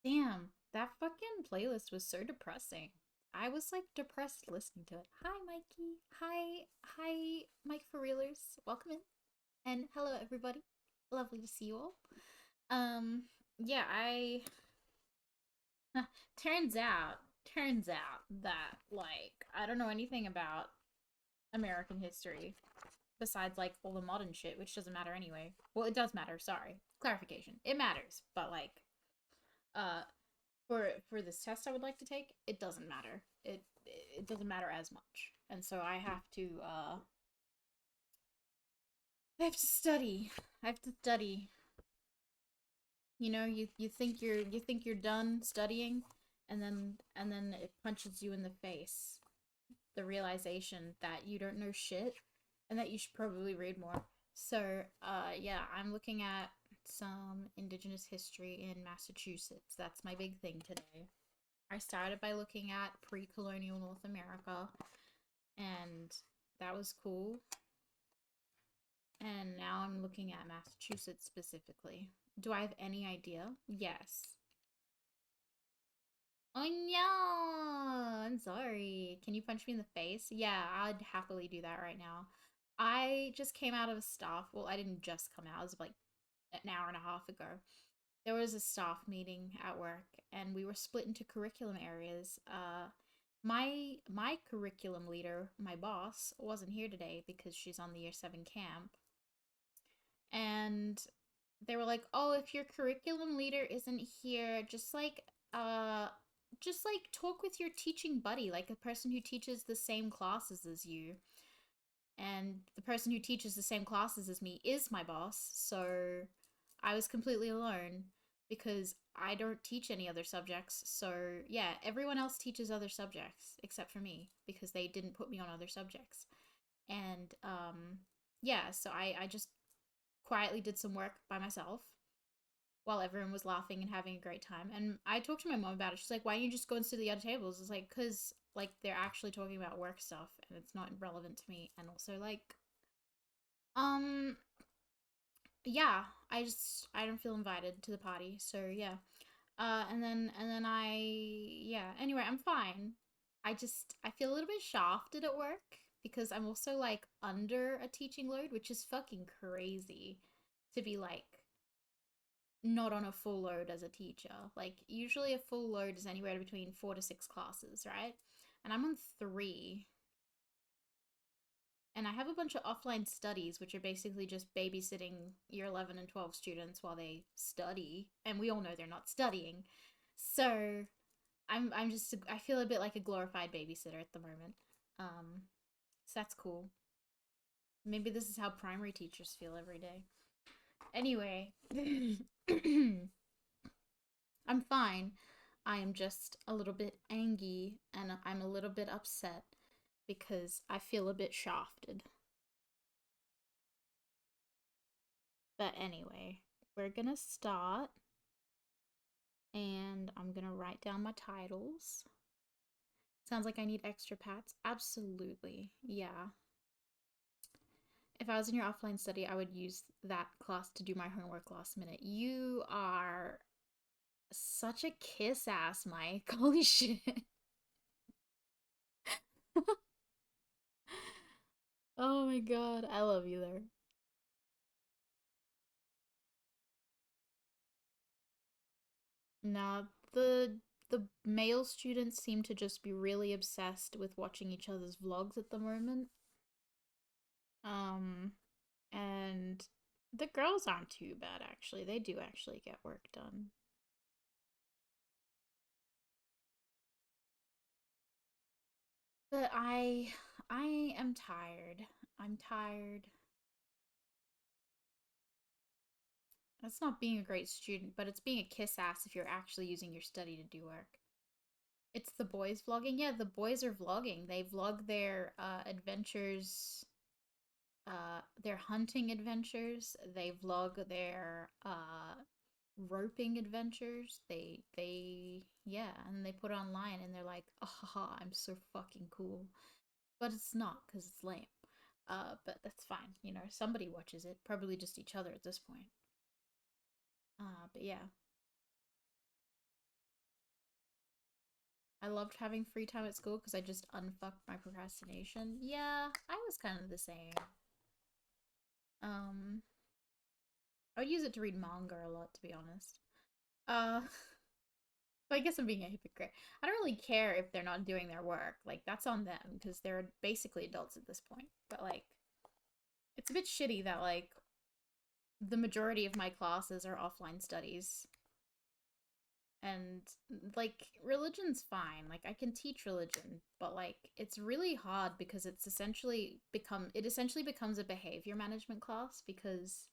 Damn, that fucking playlist was so depressing. I was like depressed listening to it. Hi, Mikey. Hi, Mike for Reelers. Welcome in. And hello, everybody. Lovely to see you all. Um, yeah, I. turns out, turns out that, like, I don't know anything about American history besides, like, all the modern shit, which doesn't matter anyway. Well, it does matter, sorry. Clarification. It matters, but, like, uh, for this test I would like to take, it doesn't matter. It doesn't matter as much, and so I have to study. I have to study. You know, you think you're done studying, and then it punches you in the face. The realization that you don't know shit, and that you should probably read more. So, yeah, I'm looking at some Indigenous history in Massachusetts. That's my big thing today. I started by looking at pre colonial North America, and that was cool. And now I'm looking at Massachusetts specifically. Do I have any idea? Yes. Oh no! I'm sorry. Can you punch me in the face? Yeah, I'd happily do that right now. I just came out of a staff. Well, I didn't just come out. It was like an hour and a half ago. There was a staff meeting at work, and we were split into curriculum areas. My curriculum leader, my boss, wasn't here today because she's on the year 7 camp. And they were like, "Oh, if your curriculum leader isn't here, just like talk with your teaching buddy, like a person who teaches the same classes as you." And the person who teaches the same classes as me is my boss, so I was completely alone because I don't teach any other subjects. So, yeah, everyone else teaches other subjects except for me because they didn't put me on other subjects. And yeah, so I just quietly did some work by myself while everyone was laughing and having a great time. And I talked to my mom about it. She's like, "Why don't you just go and sit at the other tables?" It's like, "Cause like they're actually talking about work stuff and it's not relevant to me." And also like, um, yeah, I don't feel invited to the party. So yeah. And then yeah. Anyway, I'm fine. I feel a little bit shafted at work because I'm also like under a teaching load, which is fucking crazy to be like not on a full load as a teacher. Like usually a full load is anywhere between 4 to 6 classes, right? And I'm on 3. And I have a bunch of offline studies, which are basically just babysitting year 11 and 12 students while they study. And we all know they're not studying. So I'm just I feel a bit like a glorified babysitter at the moment. So that's cool. Maybe this is how primary teachers feel every day. Anyway, I'm fine. I am just a little bit angry and I'm a little bit upset because I feel a bit shafted. But anyway, we're gonna start and I'm gonna write down my titles. Sounds like I need extra pads. Absolutely. Yeah. If I was in your offline study, I would use that class to do my homework last minute. You are such a kiss ass, Mike. Holy shit. Oh my god. I love you there. Now, the the male students seem to just be really obsessed with watching each other's vlogs at the moment. Um, and the girls aren't too bad actually. They do actually get work done. But I am tired. I'm tired. That's not being a great student, but it's being a kiss ass if you're actually using your study to do work. It's the boys vlogging. Yeah, the boys are vlogging. They vlog their adventures, their hunting adventures. They vlog their roping adventures. They yeah, and they put it online and they're like, "Oh, haha, I'm so fucking cool." But it's not because it's lame. But that's fine. You know, somebody watches it. Probably just each other at this point. But yeah, I loved having free time at school because I just unfucked my procrastination. Yeah, I was kind of the same. Um, I would use it to read manga a lot, to be honest. Uh, but I guess I'm being a hypocrite. I don't really care if they're not doing their work. Like, that's on them because they're basically adults at this point. But, like, it's a bit shitty that, like, the majority of my classes are offline studies. And, like, religion's fine. Like, I can teach religion, but, like, it's really hard because it essentially becomes a behavior management class because,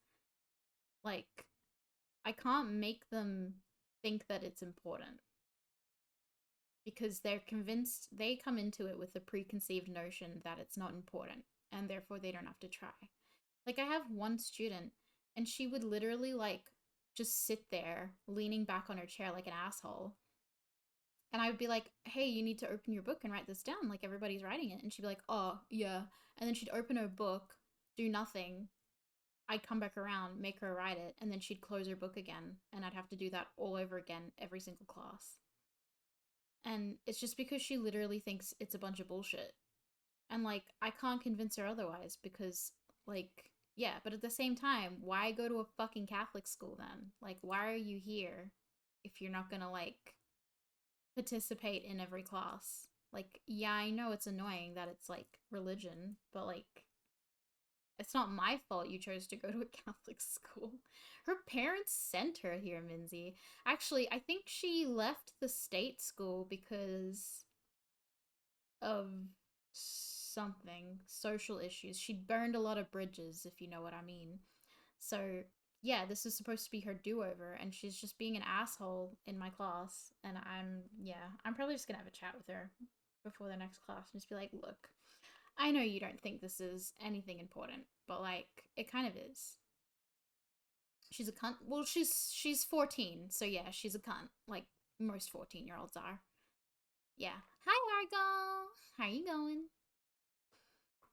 like, I can't make them think that it's important because they're convinced they come into it with the preconceived notion that it's not important and therefore they don't have to try. Like I have one student and she would literally like just sit there leaning back on her chair like an asshole. And I would be like, "Hey, you need to open your book and write this down like everybody's writing it." And she'd be like, "Oh, yeah." And then she'd open her book, do nothing. I'd come back around, make her write it, and then she'd close her book again, and I'd have to do that all over again every single class. And it's just because she literally thinks it's a bunch of bullshit. And like I can't convince her otherwise because like yeah, but at the same time, why go to a fucking Catholic school then? Like why are you here if you're not going to like participate in every class? Like yeah, I know it's annoying that it's like religion, but like it's not my fault you chose to go to a Catholic school. Her parents sent her here, Minzy. Actually, I think she left the state school because of something, social issues. She burned a lot of bridges, if you know what I mean. So, yeah, this is supposed to be her do over, and she's just being an asshole in my class. And I'm probably just gonna have a chat with her before the next class and just be like, look, I know you don't think this is anything important, but like, it kind of is. She's a cunt. Well, she's 14, so yeah, she's a cunt, like most 14-year-olds are. Yeah. Hi, Argo. How you going?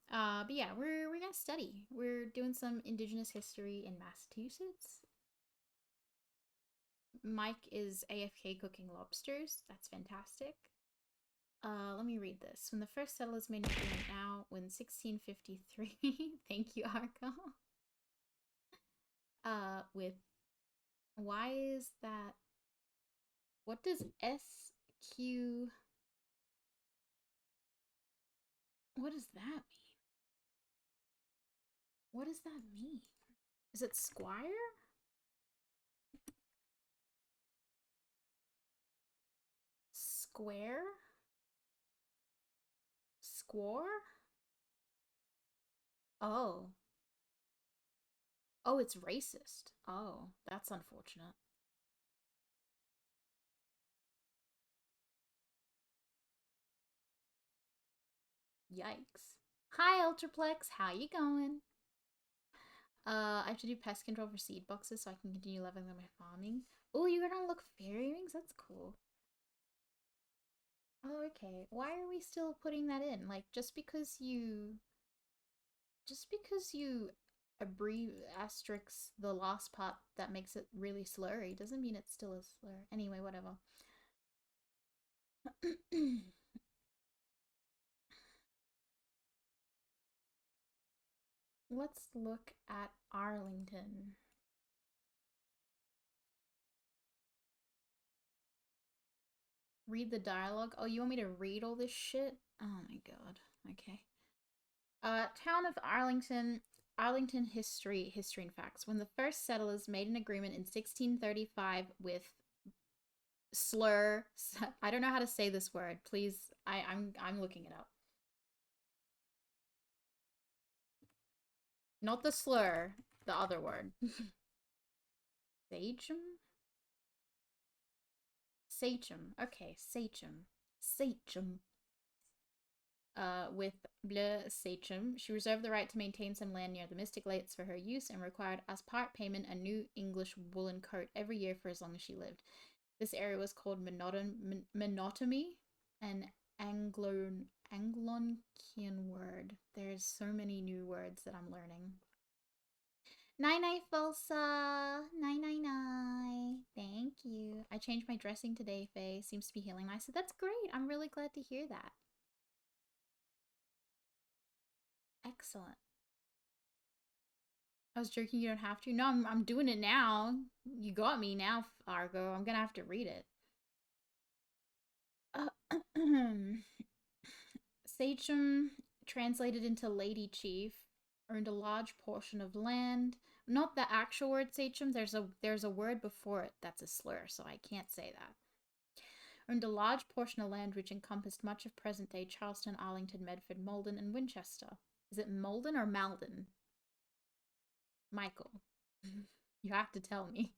But yeah, we're gonna study. We're doing some Indigenous history in Massachusetts. Mike is AFK cooking lobsters. That's fantastic. Let me read this. When the first settlers made New Zealand now, when 1653. Thank you, Arco. With why is that? What does SQ? What does that mean? What does that mean? Is it Squire? Square? Score? Oh. Oh, it's racist. Oh, that's unfortunate. Yikes. Hi, Ultraplex. How you going? I have to do pest control for seed boxes so I can continue leveling up my farming. Oh, you're gonna look fairy rings? That's cool. Oh, okay. Why are we still putting that in? Like, just because you abbrev asterisk the last part that makes it really slurry doesn't mean it's still a slur. Anyway, whatever. Let's look at Arlington. Read the dialogue. Oh, you want me to read all this shit? Oh my god. Okay. Town of Arlington. Arlington history and facts. When the first settlers made an agreement in 1635 with slur, I don't know how to say this word. Please, I'm looking it up. Not the slur, the other word. Sachem? Sachem. Okay, Sachem. Sachem. With Bleu Sachem, she reserved the right to maintain some land near the Mystic Lakes for her use and required as part payment a new English woolen coat every year for as long as she lived. This area was called Menotomy, an Anglonkian word. There's so many new words that I'm learning. Nai Nai Falsa. Nai Nai Nai. Thank you. I changed my dressing today, Faye. Seems to be healing nicely. That's great. I'm really glad to hear that. Excellent. I was joking, you don't have to. No, I'm doing it now. You got me now, Argo. I'm gonna have to read it. Sachem, translated into Lady Chief, earned a large portion of land. Not the actual word sachem. There's a word before it that's a slur, so I can't say that. Earned a large portion of land which encompassed much of present-day Charleston, Arlington, Medford, Malden, and Winchester. Is it Malden or Malden? Michael, you have to tell me.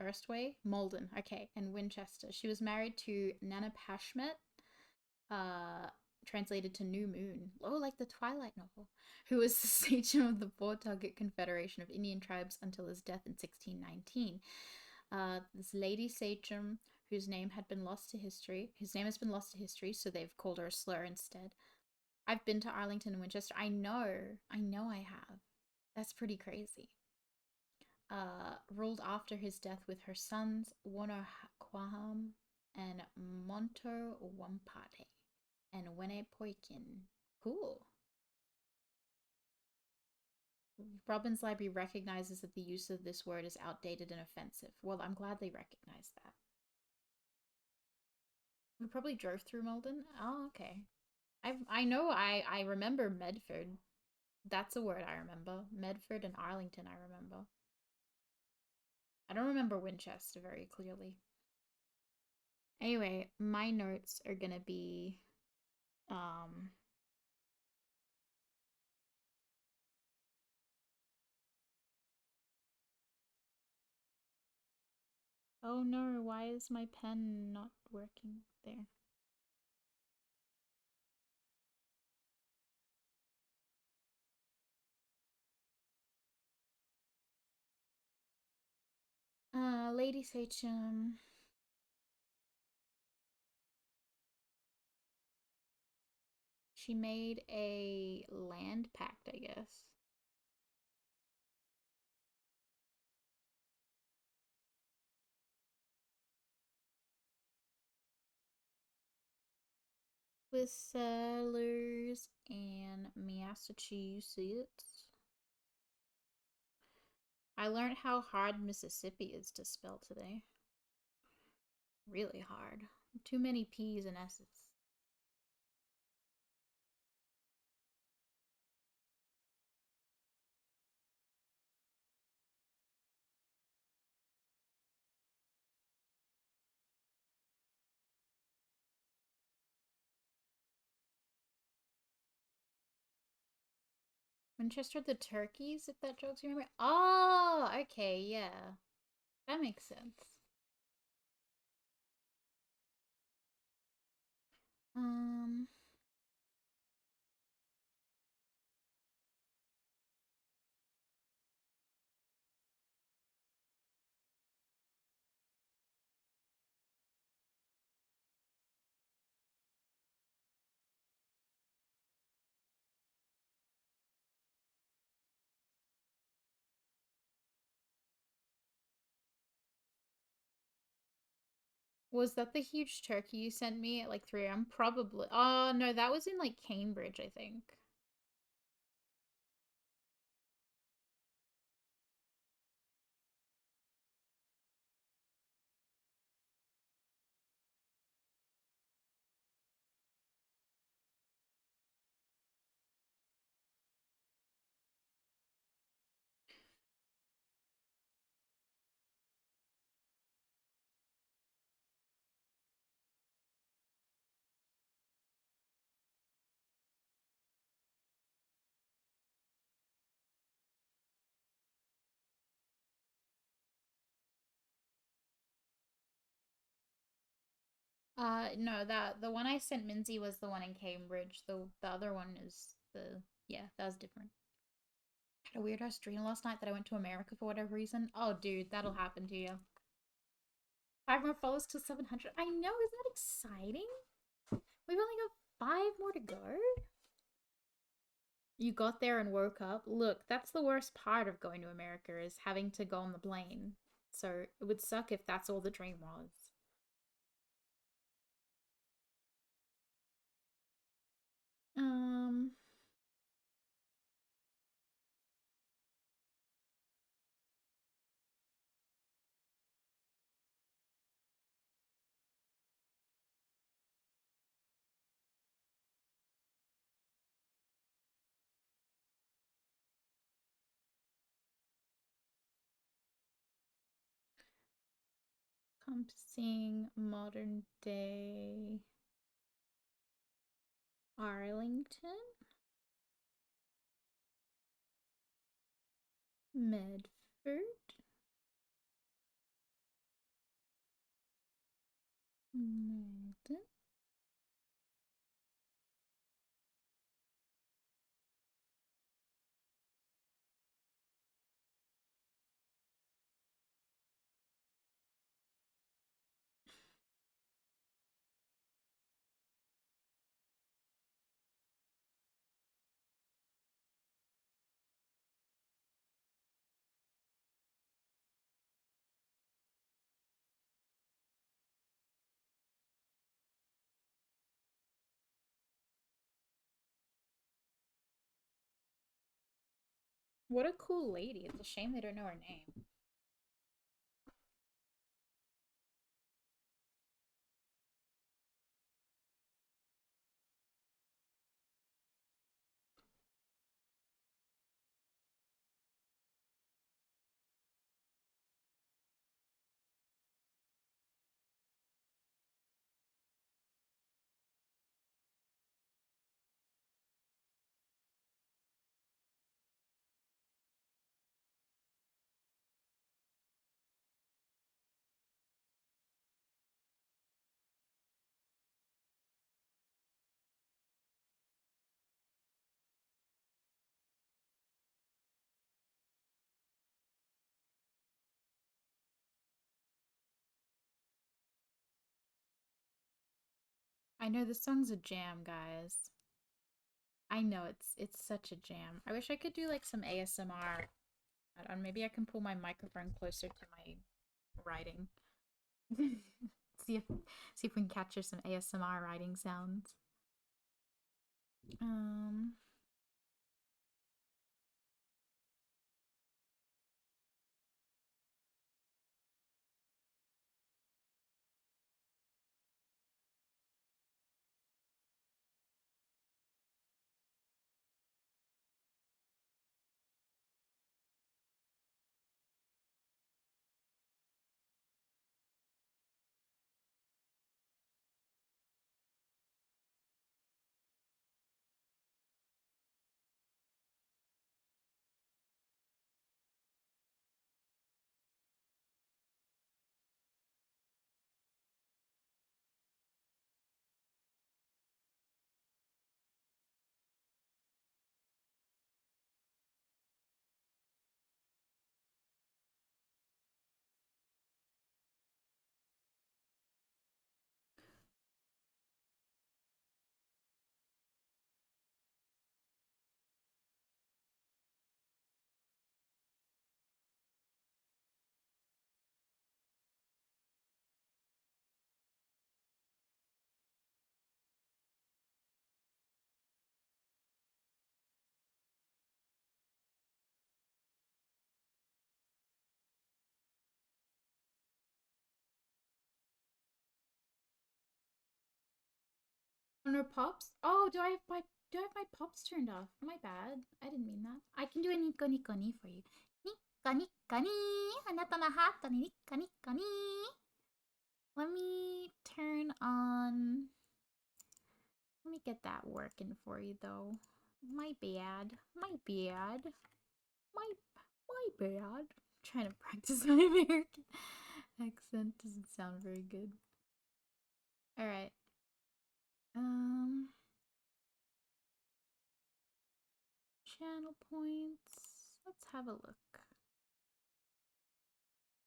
Erstway, Malden, okay, and Winchester. She was married to Nana Pashmet, translated to New Moon, oh, like the Twilight novel, who was the sachem of the Pawtucket Confederation of Indian Tribes until his death in 1619. This lady sachem, whose name has been lost to history, so they've called her a slur instead. I've been to Arlington and Winchester. I know I have. That's pretty crazy. Ruled after his death with her sons Wonoquaham and Monto Wampate and Wenepoikin. Cool. Robbins Library recognizes that the use of this word is outdated and offensive. Well, I'm glad they recognize that. We probably drove through Malden. Oh, okay. I know I remember Medford. That's a word I remember. Medford and Arlington I remember. I don't remember Winchester very clearly. Anyway, my notes are gonna be oh no, why is my pen not working there? Lady Sachem. She made a land pact, I guess. With settlers in Massachusetts. I learned how hard Mississippi is to spell today. Really hard. Too many P's and S's. Winchester the Turkeys, if that joke's you remember. Oh, okay, yeah. That makes sense. Um, was that the huge turkey you sent me at like 3 a.m.? Probably. Oh, no, that was in like Cambridge, I think. No, that the one I sent Minzy was the one in Cambridge. The other one is the yeah, that was different. Had a weird ass dream last night that I went to America for whatever reason. Oh, dude, that'll happen to you. 5 more followers to 700. I know, isn't that exciting? We've only got 5 more to go. You got there and woke up. Look, that's the worst part of going to America is having to go on the plane. So it would suck if that's all the dream was. Um, encompassing modern day Arlington, Medford, Malden. What a cool lady. It's a shame they don't know her name. I know this song's a jam, guys. I know it's such a jam. I wish I could do like some ASMR. I don't, maybe I can pull my microphone closer to my writing. see if see if we can capture some ASMR writing sounds. Um on her pops? Oh, do I have my pops turned off? My bad. I didn't mean that. I can do a nico nico ni for you. Nico nico ni. Anata na hata ni nico nico ni. Let me turn on. Let me get that working for you though. My bad. My bad. My my bad. I'm trying to practice my American accent doesn't sound very good. All right. Um, channel points. Let's have a look.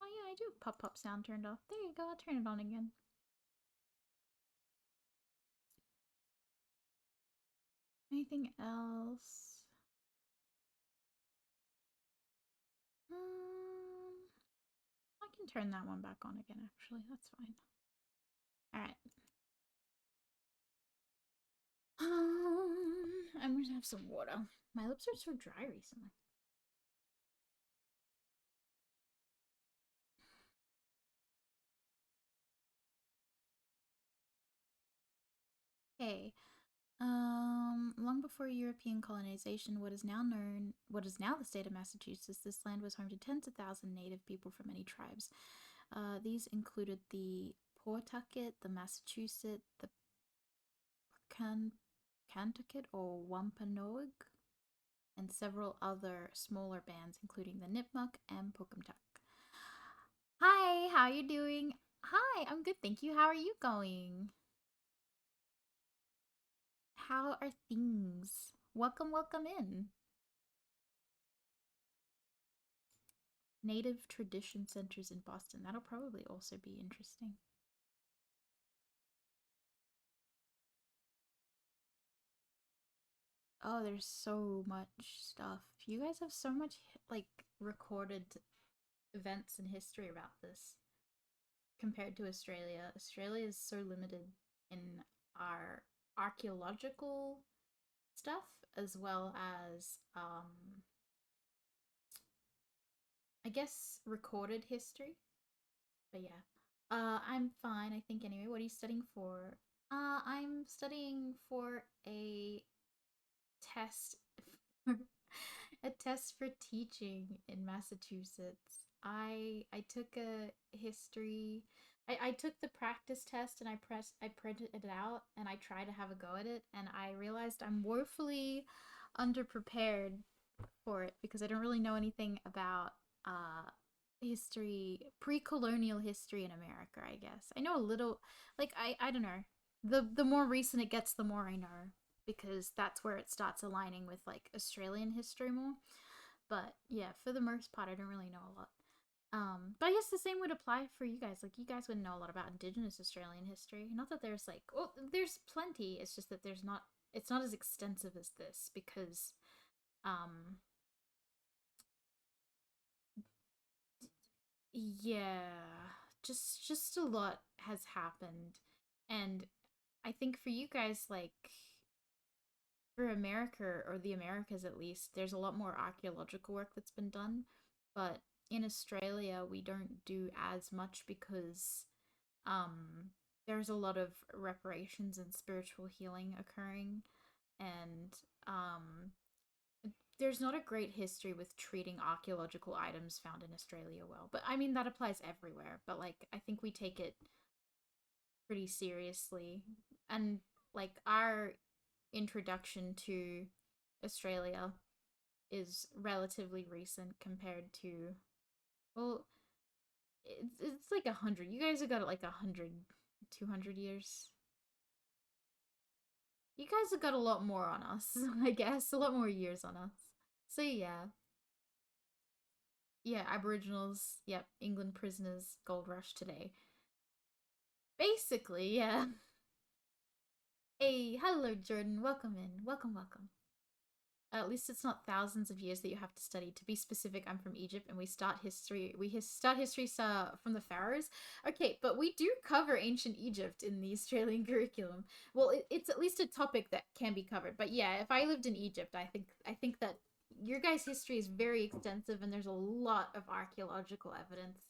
Oh yeah, I do have pop-up sound turned off. There you go, I'll turn it on again. Anything else? I can turn that one back on again, actually. That's fine. Alright. I'm gonna have some water. My lips are so dry recently. Okay. Long before European colonization, what is now the state of Massachusetts, this land was home to tens of thousands of native people from many tribes. These included the Pawtucket, the Massachusetts, the Kantucket or Wampanoag, and several other smaller bands, including the Nipmuc and Pocumtuck. Hi, how are you doing? Hi, I'm good, thank you. How are you going? How are things? Welcome, welcome in. Native Tradition Centers in Boston. That'll probably also be interesting. Oh, there's so much stuff. You guys have so much like recorded events and history about this compared to Australia. Australia is so limited in our archaeological stuff as well as I guess recorded history. But yeah. I'm fine, I think anyway. What are you studying for? I'm studying for a test a test for teaching in Massachusetts. I took a history. I took the practice test and I printed it out and I tried to have a go at it and I realized I'm woefully underprepared for it because I don't really know anything about history, pre-colonial history in America, I guess. I know a little, like I don't know. The more recent it gets, the more I know because that's where it starts aligning with like Australian history more. But yeah, for the most part I don't really know a lot. But I guess the same would apply for you guys. Like you guys would know a lot about Indigenous Australian history. Not that there's like, well, there's plenty. It's just that there's not. It's not as extensive as this because, um, yeah, just a lot has happened, and I think for you guys, like for America or the Americas at least, there's a lot more archaeological work that's been done, but in Australia we don't do as much because um there's a lot of reparations and spiritual healing occurring and um there's not a great history with treating archaeological items found in Australia well. But I mean that applies everywhere, but like I think we take it pretty seriously. And like our introduction to Australia is relatively recent compared to well it's like 100. You guys have got like 100, 200 years. You guys have got a lot more on us, I guess. A lot more years on us. So yeah. Yeah, Aboriginals, yep, England prisoners, gold rush today. Basically, yeah. Hey, hello Jordan, welcome in. Welcome, welcome. At least it's not thousands of years that you have to study. To be specific, I'm from Egypt, and we start history. Start history from the pharaohs. Okay, but we do cover ancient Egypt in the Australian curriculum. Well, it's at least a topic that can be covered. But yeah, if I lived in Egypt, I think that your guys' history is very extensive, and there's a lot of archaeological evidence.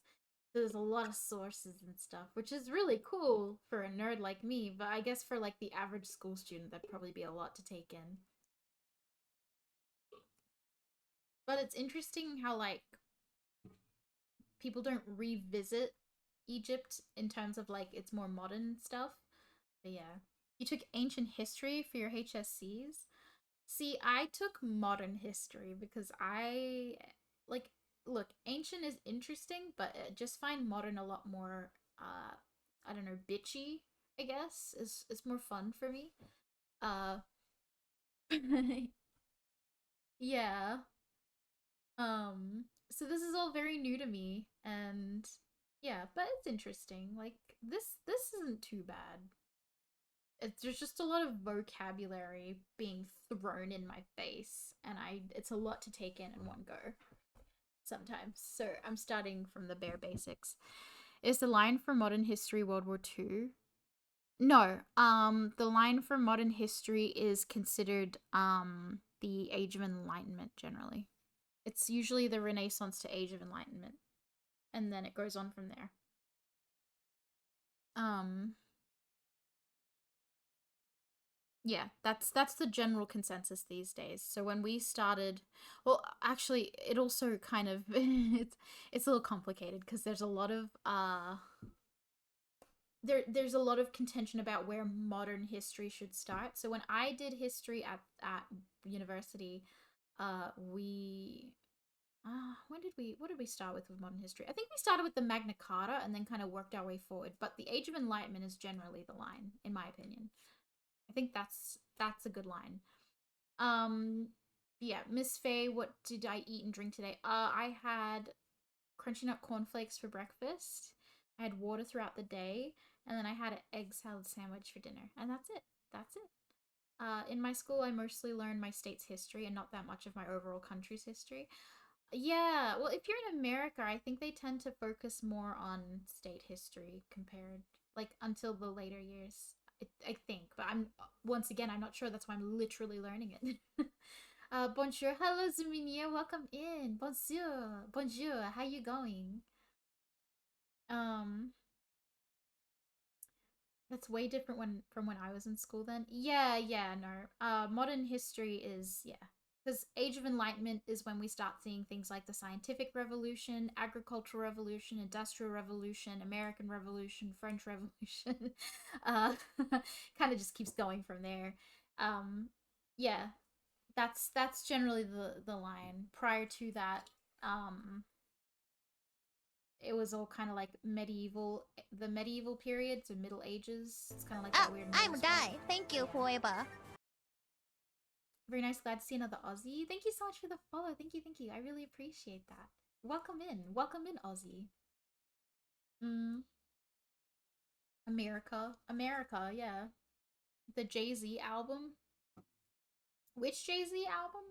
There's a lot of sources and stuff, which is really cool for a nerd like me. But I guess for like the average school student, that'd probably be a lot to take in. But it's interesting how like people don't revisit Egypt in terms of like its more modern stuff. But yeah. You took ancient history for your HSCs? See, I took modern history because I like look, ancient is interesting, but I just find modern a lot more I don't know, bitchy. I guess, is more fun for me. Uh, yeah. So this is all very new to me, and yeah, but it's interesting. Like this isn't too bad. There's just a lot of vocabulary being thrown in my face, and it's a lot to take in one go sometimes. So I'm starting from the bare basics. Is the line for modern history World War Two? No. The line for modern history is considered the Age of Enlightenment generally. It's usually the Renaissance to Age of Enlightenment, and then it goes on from there. Um, yeah, that's the general consensus these days. So when we started, well, actually, it also kind of it's a little complicated because there's a lot of there's a lot of contention about where modern history should start. So when I did history at university, we what did we start with modern history? I think we started with the Magna Carta and then kind of worked our way forward. But the Age of Enlightenment is generally the line, in my opinion. I think that's a good line. Um, yeah, Miss Faye, what did I eat and drink today? I had crunchy nut cornflakes for breakfast. I had water throughout the day, and then I had an egg salad sandwich for dinner, and that's it. That's it. In my school, I mostly learned my state's history and not that much of my overall country's history. Yeah, well, if you're in America, I think they tend to focus more on state history compared, like, until the later years. I think, but once again, I'm not sure. That's why I'm literally learning it. Bonjour, hello, Zuminia, welcome in. Bonjour, bonjour. How you going? Um, that's way different from when I was in school. Then, yeah, yeah, no. Modern history is yeah, because Age of Enlightenment is when we start seeing things like the scientific revolution, agricultural revolution, industrial revolution, American Revolution, French Revolution. uh, kind of just keeps going from there. Um, yeah, that's generally the line. Prior to that, um, it was all kind of like the medieval period, so Middle Ages. It's kind of like that Oh, weird I'm middle spot. Die. Thank you, Forever. Very nice. Glad to see another Aussie. Thank you so much for the follow. Thank you, thank you. I really appreciate that. Welcome in. Welcome in, Aussie. Mm, America. America, yeah. The Jay-Z album. Which Jay-Z album?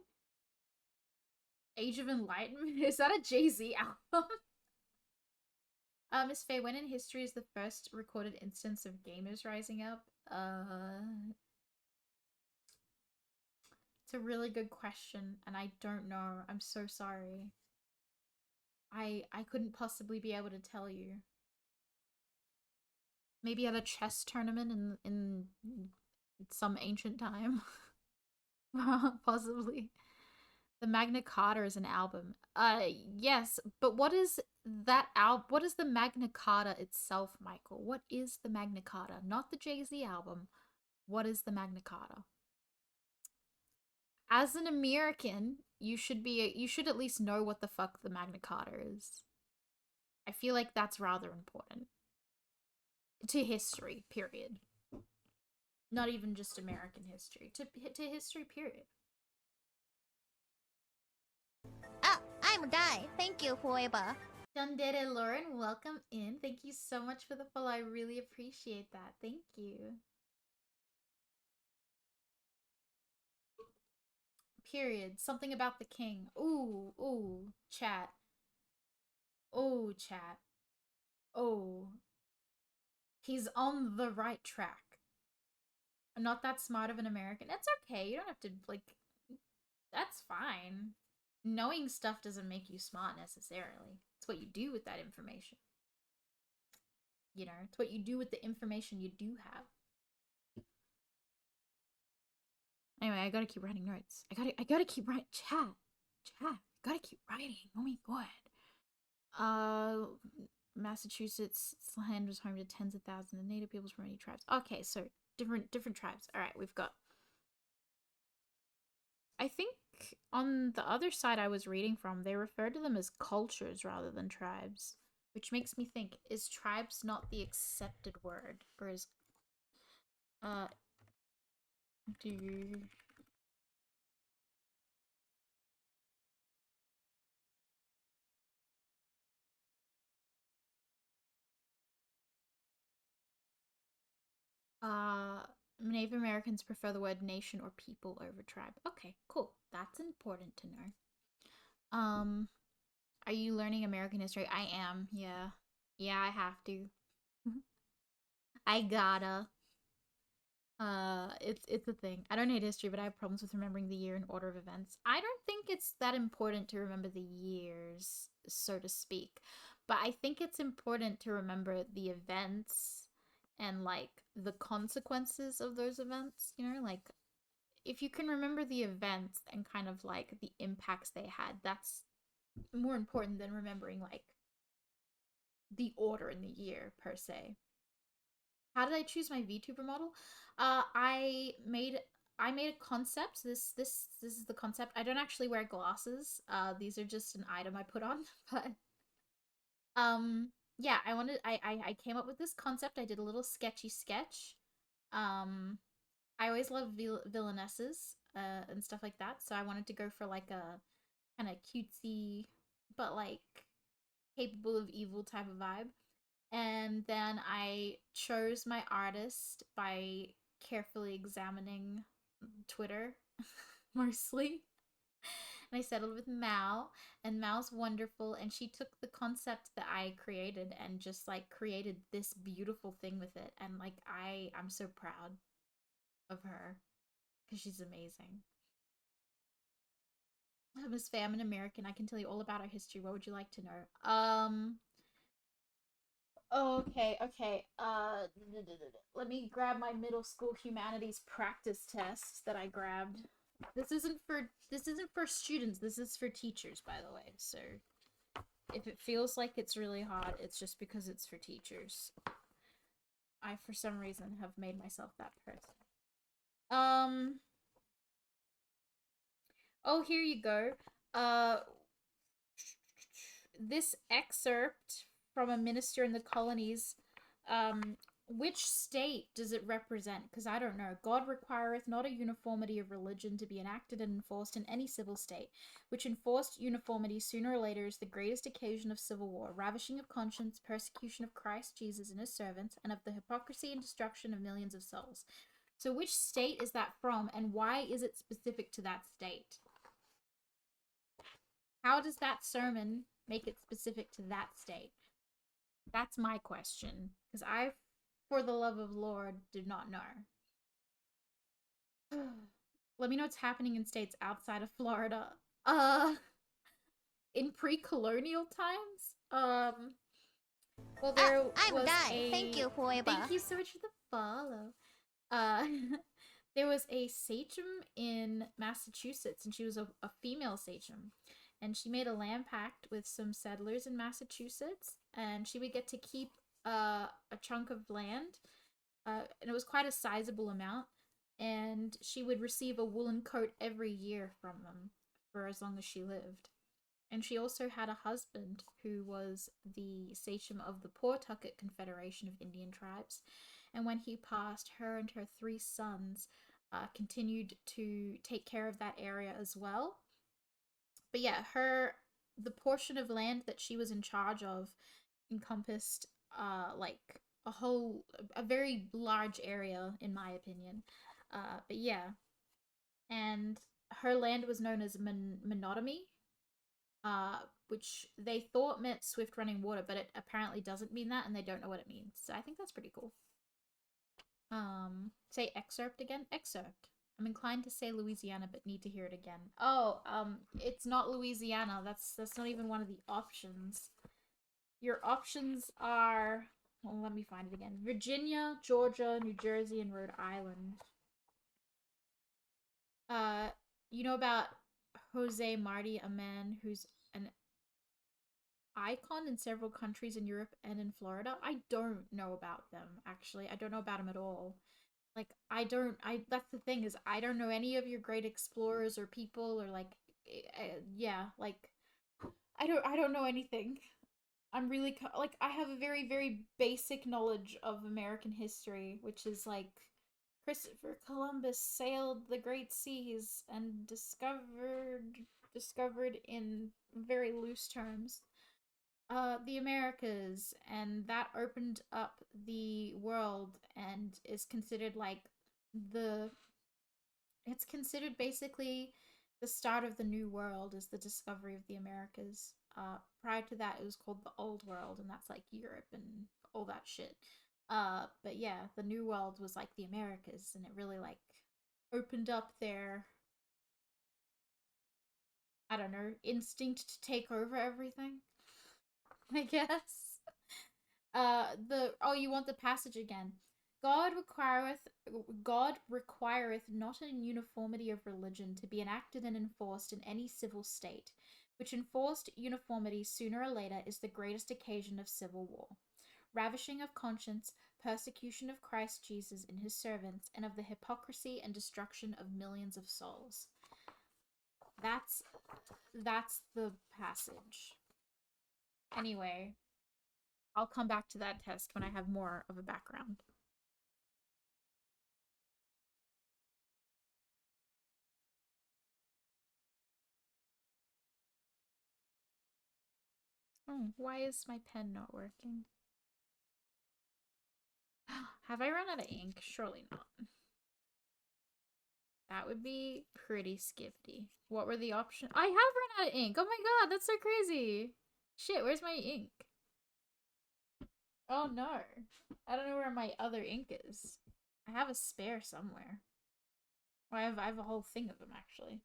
Age of Enlightenment? Is that a Jay-Z album? Miss Faye, when in history is the first recorded instance of gamers rising up? It's a really good question, and I don't know. I'm so sorry. I couldn't possibly be able to tell you. Maybe at a chess tournament in some ancient time. Possibly. The Magna Carta is an album. Yes, but what is what is the Magna Carta itself, Michael? What is the Magna Carta? Not the Jay-Z album. What is the Magna Carta? As an American, you should at least know what the fuck the Magna Carta is. I feel like that's rather important to history, period. Not even just American history, to history, period. Oh, I'm Die. Thank you, Forever. Dundere Lauren, welcome in. Thank you so much for the follow. I really appreciate that. Thank you. Period. Something about the king. Ooh, ooh, chat. Oh, chat. Oh. He's on the right track. I'm not that smart of an American. That's okay. You don't have to, like, that's fine. Knowing stuff doesn't make you smart necessarily. It's what you do with that information. You know, it's what you do with the information you do have. Anyway, I gotta keep writing notes. I gotta keep writing chat. Chat. Gotta keep writing. Oh my god. Massachusetts land was home to tens of thousands of native peoples from many tribes. Okay, so different tribes. Alright, we've got I think on the other side I was reading from, they refer to them as cultures rather than tribes. Which makes me think, is tribes not the accepted word? Or is Uh, do uh Native Americans prefer the word nation or people over tribe. Okay, cool. That's important to know. Are you learning American history? I am. Yeah. Yeah, I have to. I gotta. It's a thing. I don't hate history, but I have problems with remembering the year and order of events. I don't think it's that important to remember the years, so to speak. But I think it's important to remember the events and like the consequences of those events, you know, like if you can remember the events and kind of like the impacts they had, that's more important than remembering like the order in the year per se. How did I choose my VTuber model? Uh, I made I made a concept. This is the concept. I don't actually wear glasses. These are just an item I put on. But yeah, I came up with this concept. I did a little sketchy sketch. Um, I always love villainesses and stuff like that. So I wanted to go for like a kind of cutesy, but like capable of evil type of vibe. And then I chose my artist by carefully examining Twitter mostly. And I settled with Mal, and Mal's wonderful. And she took the concept that I created and just like created this beautiful thing with it. And like, I'm so proud of her because she's amazing. Miss Faye, I'm an American. I can tell you all about our history. What would you like to know? Okay, okay. Let me grab my middle school humanities practice test that I grabbed. This isn't for students. This is for teachers, by the way. So if it feels like it's really hard, it's just because it's for teachers. I, for some reason, have made myself that person. Um. Oh, here you go. Uh, this excerpt from a minister in the colonies, um, which state does it represent? Because I don't know. God requireth not a uniformity of religion to be enacted and enforced in any civil state, which enforced uniformity sooner or later is the greatest occasion of civil war, ravishing of conscience, persecution of Christ Jesus and his servants, and of the hypocrisy and destruction of millions of souls. So, which state is that from, and why is it specific to that state? How does that sermon make it specific to that state? That's my question. Because I, for the love of Lord, did not know. Let me know what's happening in states outside of Florida. Uh, in pre-colonial times? Well, there I'm was Dai. Thank a. you, Thank Fueba. you so much for the follow. Uh, there was a sachem in Massachusetts, and she was a female sachem. And she made a land pact with some settlers in Massachusetts, and she would get to keep a chunk of land, and it was quite a sizable amount. And she would receive a woolen coat every year from them for as long as she lived. And she also had a husband who was the sachem of the Pawtucket Confederation of Indian Tribes. And when he passed, her and her three sons continued to take care of that area as well. But yeah, the portion of land that she was in charge of encompassed like a very large area in my opinion. But yeah, and her land was known as Menotomy, which they thought meant swift running water, but it apparently doesn't mean that, and they don't know what it means. So I think that's pretty cool. Say excerpt again. Excerpt. I'm inclined to say Louisiana, but need to hear it again. Oh, it's not Louisiana. That's not even one of the options. Your options are. Well, let me find it again. Virginia, Georgia, New Jersey, and Rhode Island. Uh, you know about Jose Marti, a man who's an icon in several countries in Europe and in Florida? I don't know about them, actually. I don't know about him at all. Like, that's the thing is, I don't know any of your great explorers or people or like, yeah, like, I don't know anything. I'm really, like, I have a very, very basic knowledge of American history, which is like Christopher Columbus sailed the great seas and discovered in very loose terms the Americas, and that opened up the world and is considered like the it's considered basically the start of the new world is the discovery of the Americas. Prior to that, it was called the Old World, and that's like Europe and all that shit. But yeah, the New World was like the Americas, and it really like opened up their, I don't know, instinct to take over everything. I guess. The oh, you want the passage again? God requireth God requireth not an uniformity of religion to be enacted and enforced in any civil state, which enforced uniformity sooner or later is the greatest occasion of civil war, ravishing of conscience, persecution of Christ Jesus and his servants, and of the hypocrisy and destruction of millions of souls. That's that's the passage. Anyway, I'll come back to that test when I have more of a background. Oh, why is my pen not working? Have I run out of ink? Surely not. That would be pretty skifty. What were the options? I have run out of ink. Oh my god, that's so crazy. Shit, where's my ink? Oh no. I don't know where my other ink is. I have a spare somewhere. I have a whole thing of them actually.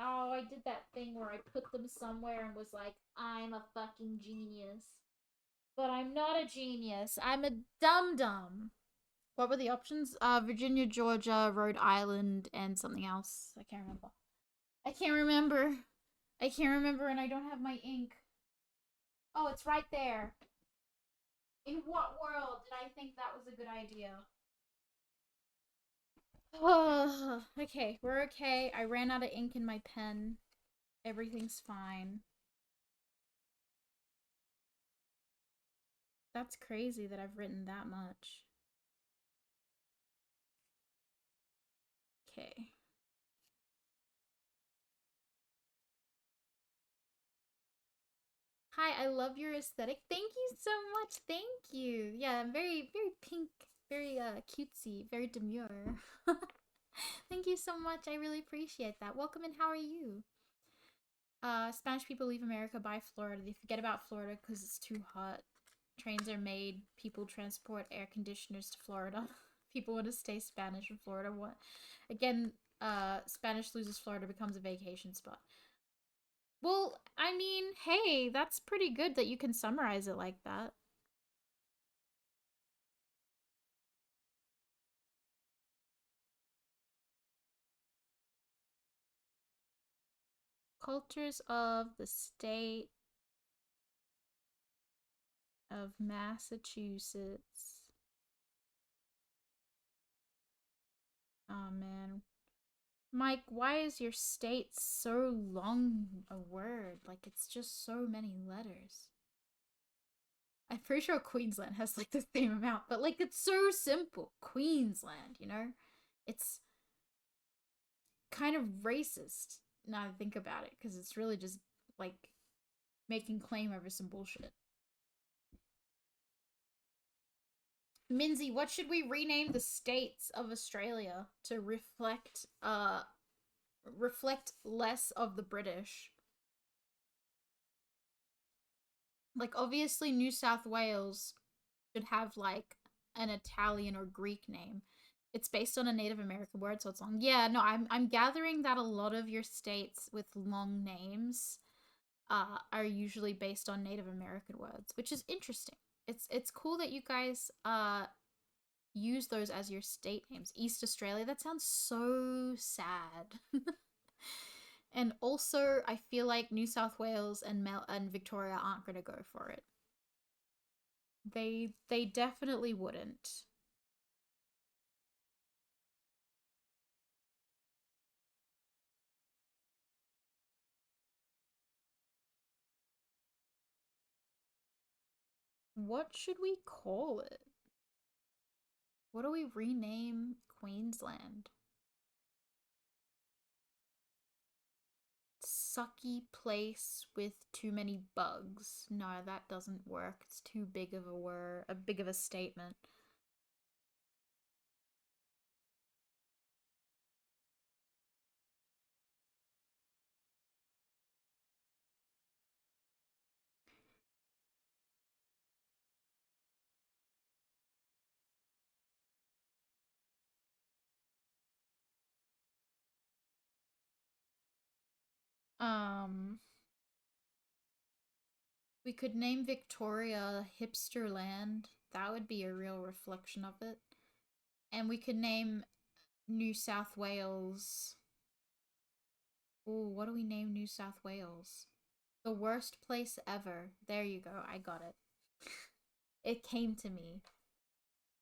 Oh, I did that thing where I put them somewhere and was like, I'm a fucking genius. But I'm not a genius. I'm a dum-dum. What were the options? Virginia, Georgia, Rhode Island, and something else. I can't remember. I can't remember. I can't remember, and I don't have my ink. Oh, it's right there. In what world did I think that was a good idea? Oh, okay, we're okay. I ran out of ink in my pen. Everything's fine. That's crazy that I've written that much. Okay. Hi, I love your aesthetic. Thank you so much. Thank you. Yeah, I'm very pink, very cutesy, very demure. Thank you so much. I really appreciate that. Welcome and how are you? Spanish people leave America by Florida. They forget about Florida because it's too hot. Trains are made. People transport air conditioners to Florida. People want to stay Spanish in Florida. What? Again, Spanish loses Florida becomes a vacation spot. Well, I mean, hey, that's pretty good that you can summarize it like that. Cultures of the state of Massachusetts. Oh man. Mike, why is your state so long a word? Like, it's just so many letters. I'm pretty sure Queensland has like the same amount, but like, it's so simple. Queensland, you know? It's kind of racist now I think about it, because it's really just like making claim over some bullshit. Minzy, what should we rename the states of Australia to reflect less of the British? Like obviously New South Wales should have like an Italian or Greek name. It's based on a Native American word, so it's long. Yeah, no, I'm gathering that a lot of your states with long names are usually based on Native American words, which is interesting. It's cool that you guys use those as your state names. East Australia, that sounds so sad. And also, I feel like New South Wales and Victoria aren't gonna go for it. They definitely wouldn't. What should we call it? What do we rename Queensland? Sucky place with too many bugs. No, that doesn't work. It's too big of a word, a big of a statement. Um, we could name Victoria Hipsterland. That would be a real reflection of it. And we could name New South Wales. Oh, what do we name New South Wales? The worst place ever. There you go. I got it. It came to me.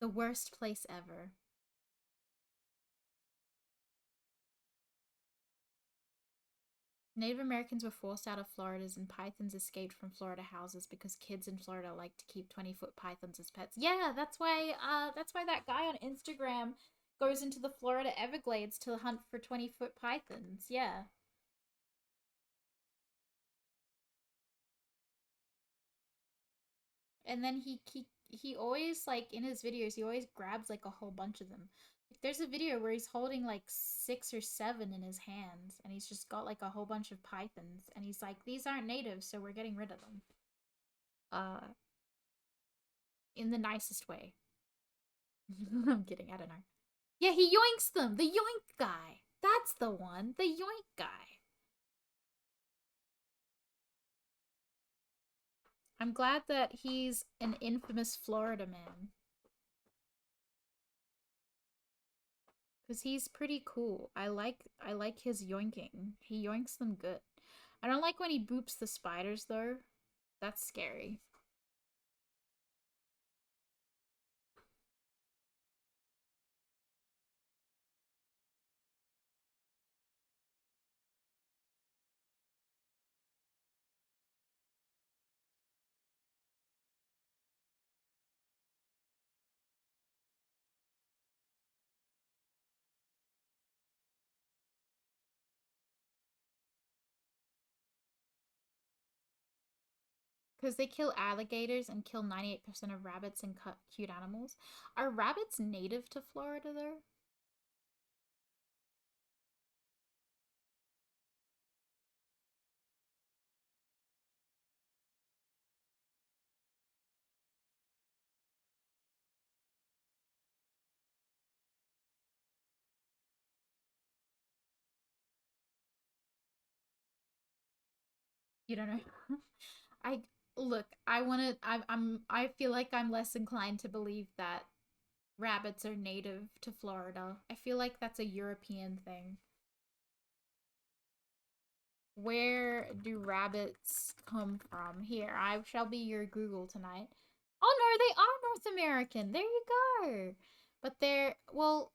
The worst place ever. Native Americans were forced out of Floridas and pythons escaped from Florida houses because kids in Florida like to keep 20-foot pythons as pets. Yeah, that's why that guy on Instagram goes into the Florida Everglades to hunt for 20-foot pythons. Yeah. And then he always like in his videos he always grabs like a whole bunch of them. Like, there's a video where he's holding like 6 or 7 in his hands and he's just got like a whole bunch of pythons and he's like these aren't native so we're getting rid of them. In the nicest way. I'm kidding, I don't know. Yeah, he yoinks them. The yoink guy. That's the one. The yoink guy. I'm glad that he's an infamous Florida man. Cause he's pretty cool. I like his yoinking. He yoinks them good. I don't like when he boops the spiders though. That's scary. Because they kill alligators and kill 98% of rabbits and cute animals. Are rabbits native to Florida though? You don't know. I look, I feel like I'm less inclined to believe that rabbits are native to Florida. I feel like that's a European thing. Where do rabbits come from? Here, I shall be your Google tonight. Oh no, they are North American. There you go. But they're, well,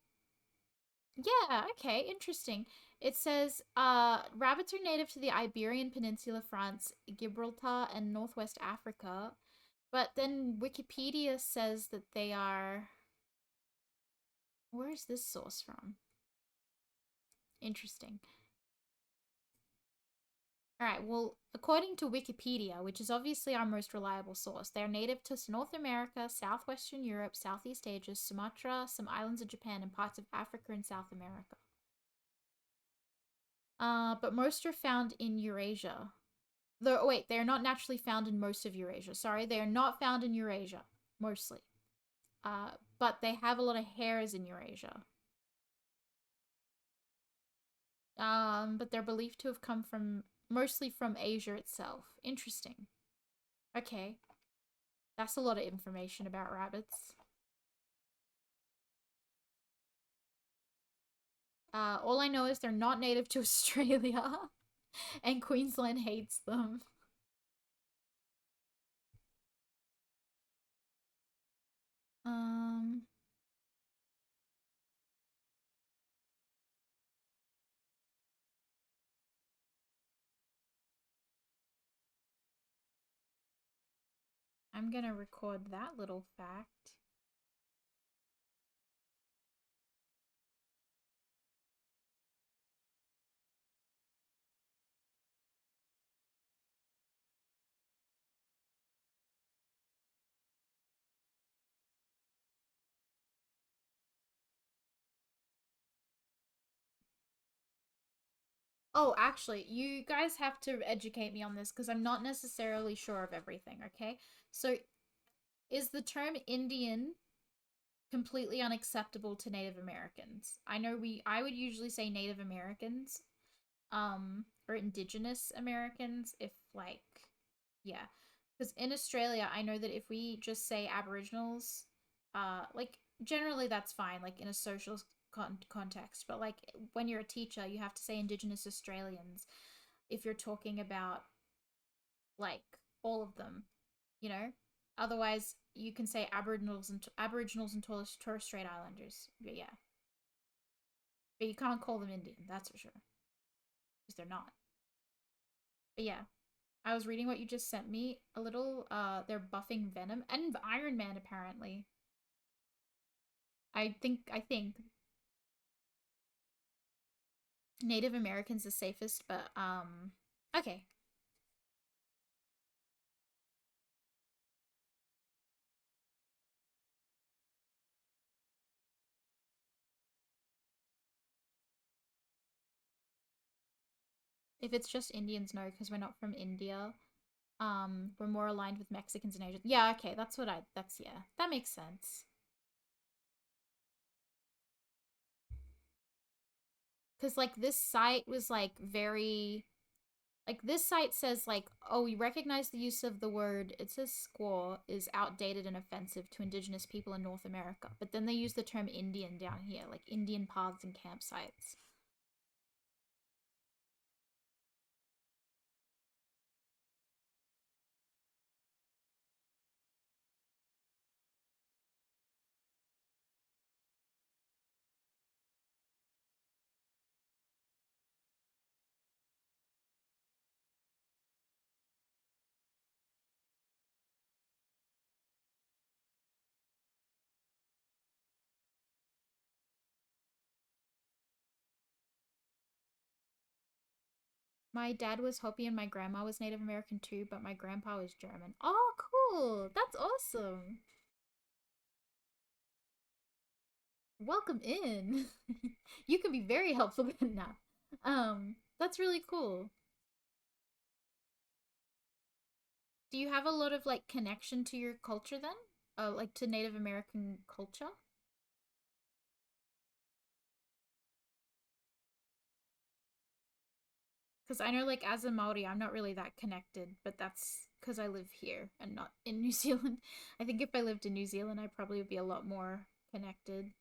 yeah, okay, interesting. It says rabbits are native to the Iberian Peninsula, France, Gibraltar, and Northwest Africa. But then Wikipedia says that they are. Where is this source from? Interesting. Alright, well, according to Wikipedia, which is obviously our most reliable source, they are native to North America, southwestern Europe, Southeast Asia, Sumatra, some islands of Japan, and parts of Africa and South America. But most are found in Eurasia. Though, oh wait, they are not naturally found in most of Eurasia. Sorry, they are not found in Eurasia, mostly. But they have a lot of hairs in Eurasia. But they're believed to have come from mostly from Asia itself. Interesting. Okay, that's a lot of information about rabbits. All I know is they're not native to Australia, and Queensland hates them. Um, I'm gonna record that little fact. Oh, actually, you guys have to educate me on this because I'm not necessarily sure of everything, okay? So, is the term Indian completely unacceptable to Native Americans? I would usually say Native Americans, or Indigenous Americans if like, yeah. Because in Australia, I know that if we just say Aboriginals, like generally that's fine, like in a social context, but like when you're a teacher, you have to say Indigenous Australians if you're talking about like all of them, you know? Otherwise, you can say Aboriginals and Torres Strait Islanders. But yeah, but you can't call them Indian. That's for sure, because they're not. But yeah, I was reading what you just sent me. A little. They're buffing Venom and Iron Man apparently. I think Native Americans the safest, but okay. If it's just Indians, no, because we're not from India. We're more aligned with Mexicans and Asians. Yeah, okay, that's what I. That's yeah, that makes sense. Because like this site was like this site says like, oh, we recognize the use of the word, it says squaw is outdated and offensive to indigenous people in North America, but then they use the term Indian down here, like Indian paths and campsites. My dad was Hopi and my grandma was Native American too, but my grandpa was German. Oh, cool. That's awesome. Welcome in. You can be very helpful now. That's really cool. Do you have a lot of like connection to your culture then? Like to Native American culture? Because I know, like, as a Maori, I'm not really that connected, but that's because I live here and not in New Zealand. I think if I lived in New Zealand, I probably would be a lot more connected.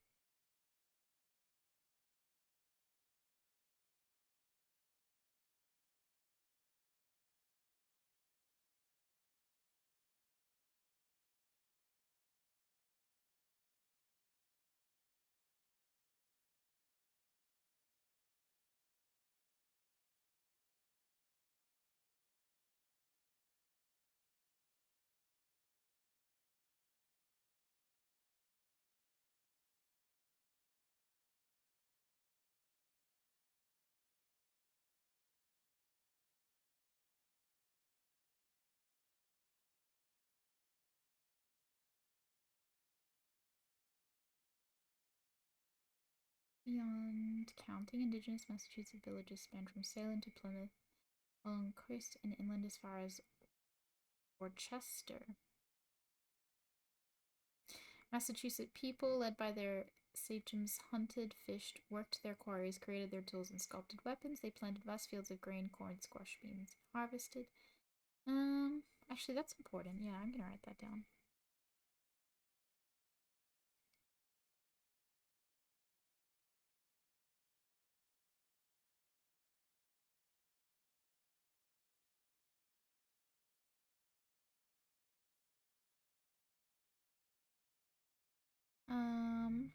Beyond counting, Indigenous Massachusetts villages span from Salem to Plymouth, along the coast and inland as far as Worcester. Massachusetts people, led by their sachems, hunted, fished, worked their quarries, created their tools, and sculpted weapons. They planted vast fields of grain, corn, squash, beans, harvested. Actually, that's important. Yeah, I'm gonna write that down. Um,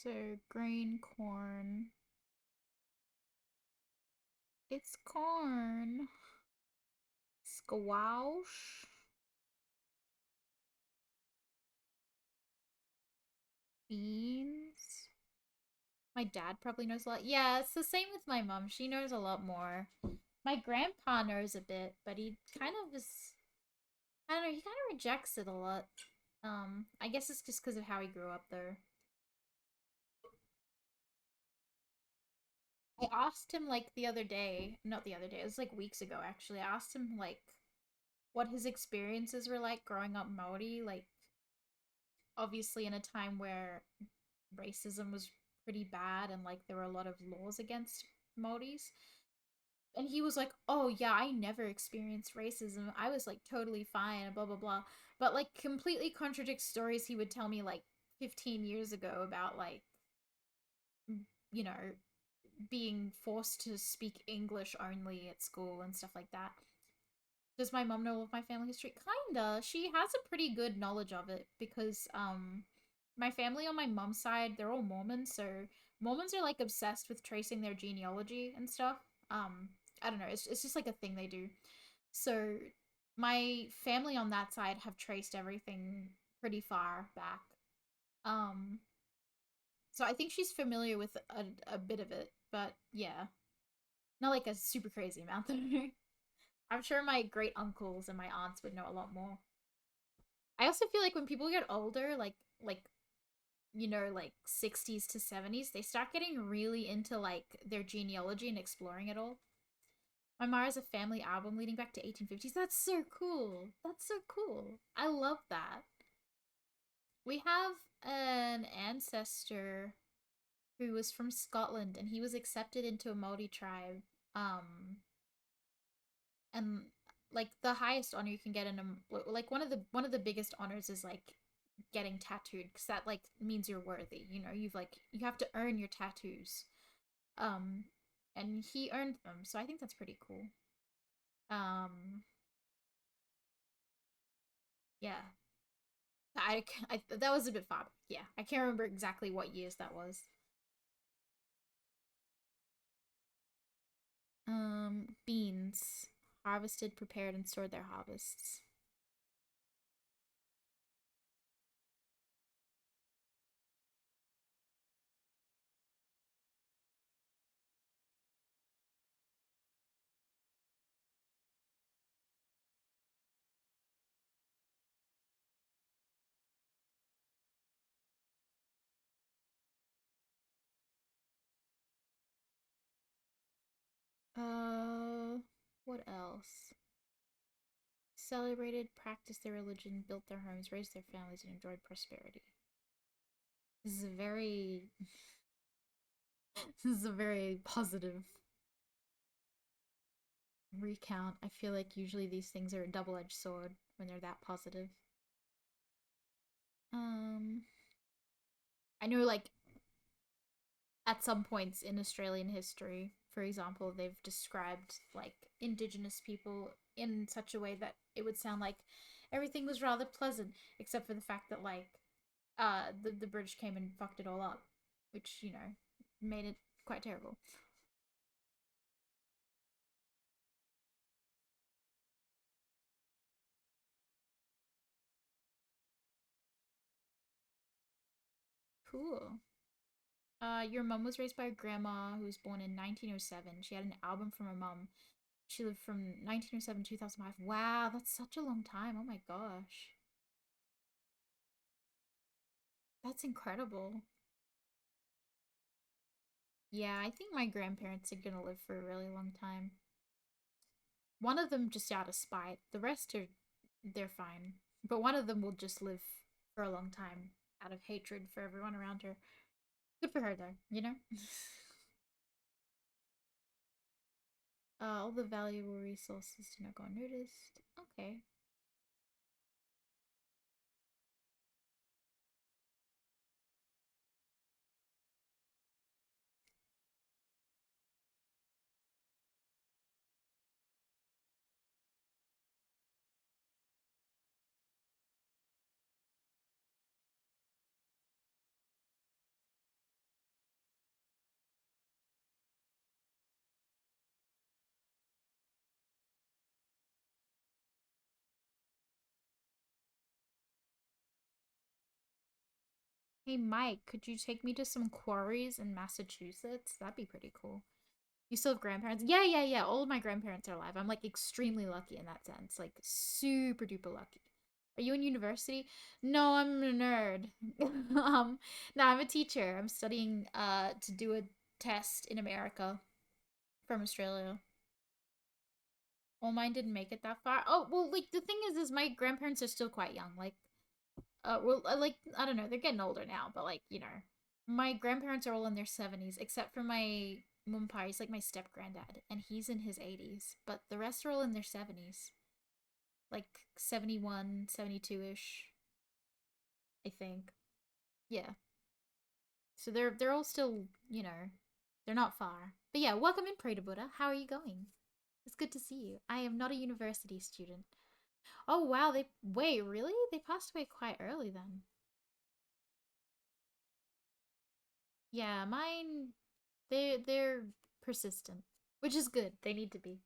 So, green corn. It's corn. Squash. Beans. My dad probably knows a lot. Yeah, it's the same with my mom. She knows a lot more. My grandpa knows a bit, but he kind of is. I don't know. He kind of rejects it a lot. I guess it's just because of how he grew up, though. I asked him like the other day, not the other day, it was like weeks ago actually. I asked him like what his experiences were like growing up Maori, like obviously in a time where racism was pretty bad and like there were a lot of laws against Maoris. And he was like, "Oh yeah, I never experienced racism. I was like totally fine, blah blah blah." But like completely contradicts stories he would tell me like 15 years ago about like you know, being forced to speak English only at school and stuff like that. Does my mom know of my family history? Kinda. She has a pretty good knowledge of it because my family on my mom's side, they're all Mormons, so Mormons are like obsessed with tracing their genealogy and stuff. I don't know, it's just like a thing they do. So my family on that side have traced everything pretty far back. Um so I think she's familiar with a bit of it, but yeah. Not like a super crazy amount though. I'm sure my great uncles and my aunts would know a lot more. I also feel like when people get older, like like 60s to 70s, they start getting really into like their genealogy and exploring it all. My Ma has a family album leading back to 1850s. That's so cool. That's so cool. I love that. We have an ancestor who was from Scotland and he was accepted into a Maori tribe. Um and like the highest honor you can get in a like one of the biggest honors is like getting tattooed because that like means you're worthy, you have to earn your tattoos. um and he earned them, so I think that's pretty cool. um yeah, I that was a bit far back. Yeah, I can't remember exactly what years that was. Beans, harvested, prepared, and stored their harvests. uh what else? Celebrated, practiced their religion, built their homes, raised their families, and enjoyed prosperity. This is a very this is a very positive recount. I feel like usually these things are a double-edged sword when they're that positive. Um I know like at some points in Australian history, for example, they've described like indigenous people in such a way that it would sound like everything was rather pleasant, except for the fact that like the British came and fucked it all up, which, made it quite terrible. Cool. Your mom was raised by a grandma who was born in 1907. She had an album from her mom. She lived from 1907 to 2005. Wow, that's such a long time. Oh my gosh. That's incredible. Yeah, I think my grandparents are gonna live for a really long time. One of them just out of spite. The rest are they're fine. But one of them will just live for a long time out of hatred for everyone around her. Good for her though. All the valuable resources do not go unnoticed. Okay. Hey Mike, could you take me to some quarries in Massachusetts? That'd be pretty cool. You still have grandparents? Yeah, yeah, yeah. All of my grandparents are alive. I'm like extremely lucky in that sense. Like super duper lucky. Are you in university? No, I'm a nerd. No, I'm a teacher. I'm studying to do a test in America from Australia. All mine didn't make it that far. Oh, well, like the thing is my grandparents are still quite young. Like like I don't know, they're getting older now, but like my grandparents are all in their 70s, except for my mumpai. He's like my step granddad, and he's in his 80s. But the rest are all in their 70s, like 71, 72 ish, I think. Yeah, so they're all still they're not far. But yeah, welcome in, Pray to Buddha. How are you going? It's good to see you. I am not a university student. Oh wow, they wait, really? They passed away quite early then. Yeah, mine they're persistent, which is good. They need to be.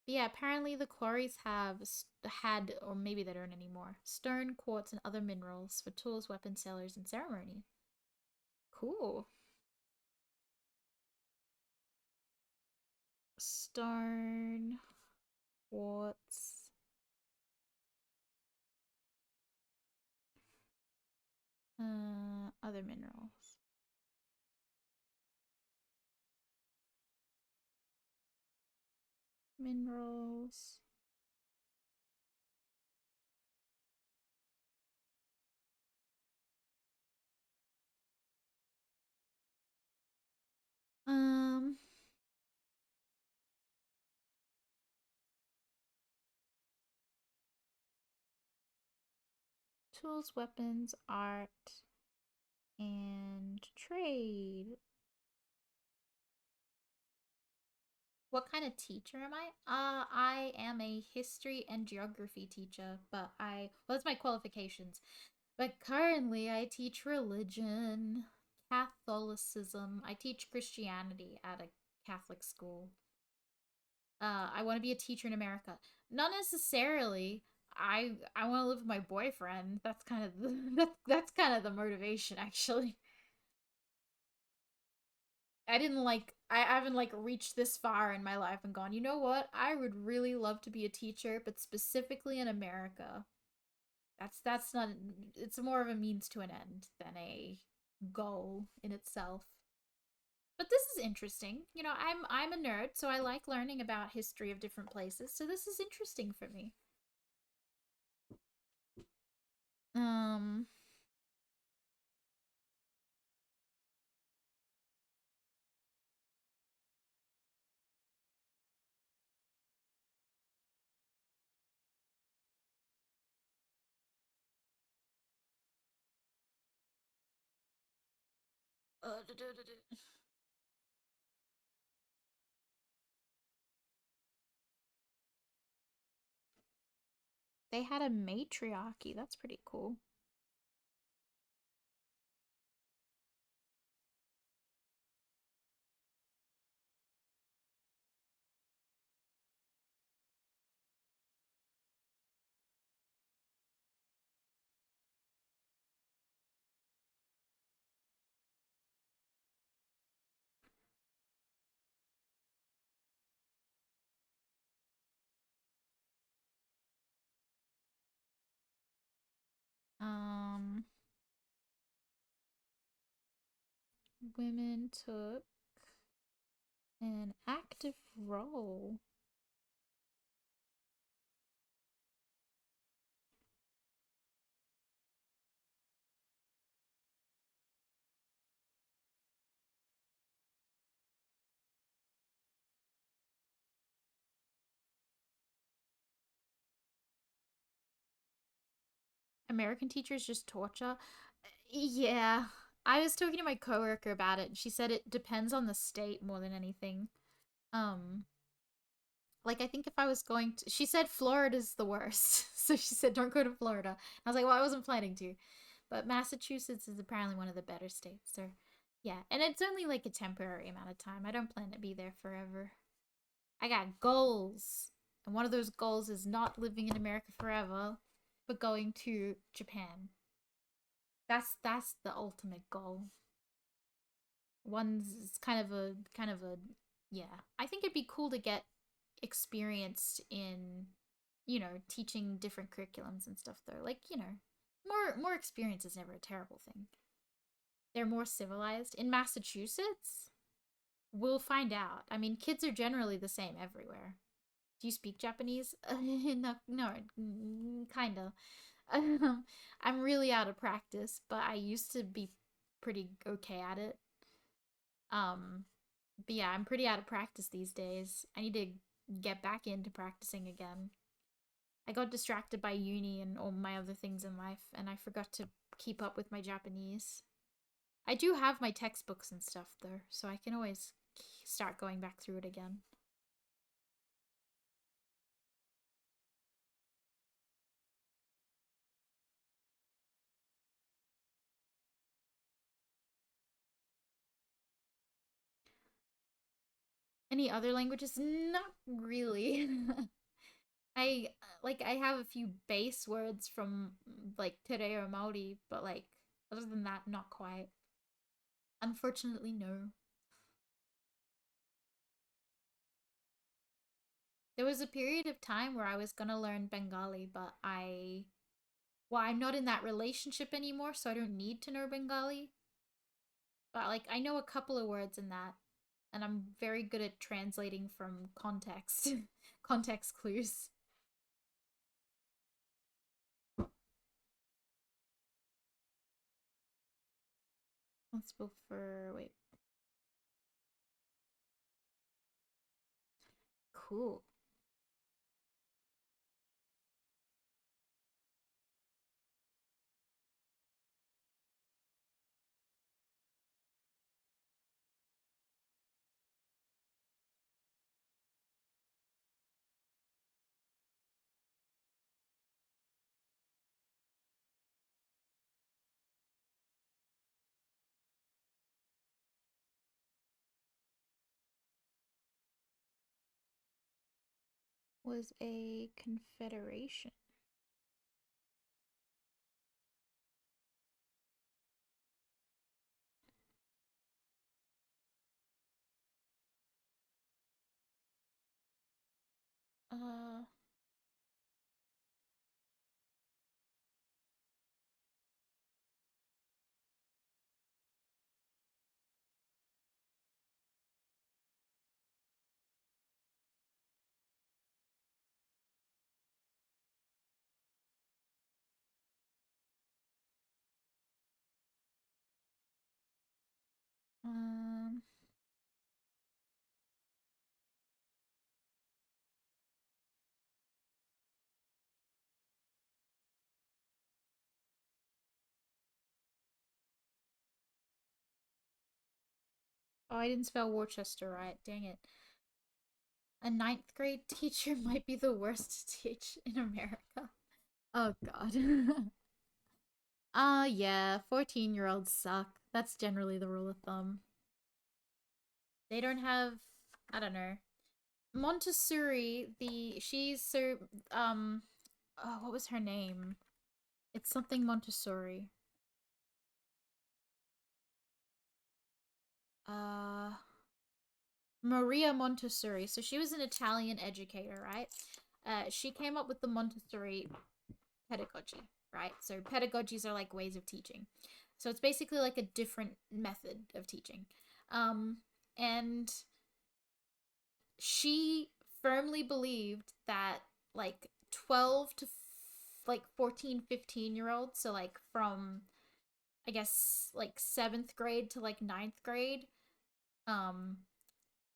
But yeah, apparently the quarries have had, or maybe they don't anymore, stone, quartz, and other minerals for tools, weapons, sailors, and ceremony. Cool. Stone, quartz, other minerals. Minerals. Um, tools, weapons, art, and trade. What kind of teacher am I? I am a history and geography teacher, but well, that's my qualifications. But currently, I teach religion, Catholicism. I teach Christianity at a Catholic school. I want to be a teacher in America. Not necessarily. I want to live with my boyfriend. That's kind of that's kind of the motivation, actually. I haven't like reached this far in my life and gone, you know what? I would really love to be a teacher, but specifically in America. That's not it's more of a means to an end than a goal in itself. But this is interesting. I'm a nerd, so I like learning about history of different places. So this is interesting for me. Um they had a matriarchy. That's pretty cool. Um Women took an active role. American teachers just torture. Yeah. I was talking to my coworker about it, and she said it depends on the state more than anything. Um, like I think if I was going to, she said Florida's the worst, so she said don't go to Florida. I was like, well, I wasn't planning to, but Massachusetts is apparently one of the better states. So, yeah, and it's only like a temporary amount of time. I don't plan to be there forever. I got goals, and one of those goals is not living in America forever, but going to Japan. That's the ultimate goal. One's kind of a yeah. I think it'd be cool to get experienced in, teaching different curriculums and stuff though. Like, more experience is never a terrible thing. They're more civilized. In Massachusetts, we'll find out. I mean, kids are generally the same everywhere. Do you speak Japanese? No, no, kinda. I'm really out of practice, but I used to be pretty okay at it. Um, but yeah, I'm pretty out of practice these days. I need to get back into practicing again. I got distracted by uni and all my other things in life, and I forgot to keep up with my Japanese. I do have my textbooks and stuff though, so I can always start going back through it again. Any other languages? Not really. I have a few base words from like Tere or Maori, but like other than that, not quite. Unfortunately, no. There was a period of time where I was gonna learn Bengali, but I'm not in that relationship anymore, so I don't need to know Bengali. But like I know a couple of words in that, and I'm very good at translating from context, context clues. Responsible for wait, cool. Was a confederation. Uh, um, oh, I didn't spell Worcester right. Dang it. A ninth grade teacher might be the worst to teach in America. Oh God. Yeah, 14-year-olds suck. That's generally the rule of thumb. They don't have, I don't know. Montessori, she's so, oh, what was her name? It's something Montessori. Uh, Maria Montessori. So she was an Italian educator, right? She came up with the Montessori pedagogy, right? So pedagogies are like ways of teaching. So it's basically like a different method of teaching. Um, and she firmly believed that like 12 to like 14, 15 year olds, so like from I guess like 7th grade to like ninth grade, um,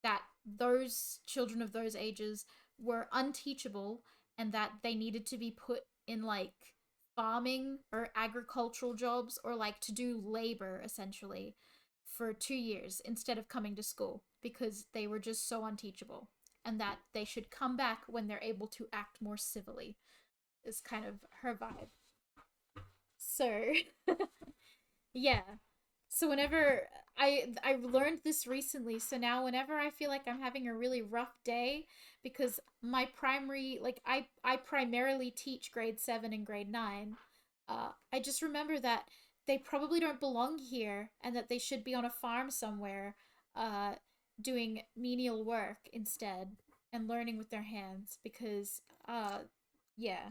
that those children of those ages were unteachable and that they needed to be put in like farming or agricultural jobs or like to do labor essentially for 2 years instead of coming to school because they were just so unteachable and that they should come back when they're able to act more civilly is kind of her vibe. So yeah. So whenever I learned this recently, so now whenever I feel like I'm having a really rough day because my primary like I primarily teach grade 7 and grade 9, I just remember that they probably don't belong here and that they should be on a farm somewhere uh doing menial work instead and learning with their hands because yeah,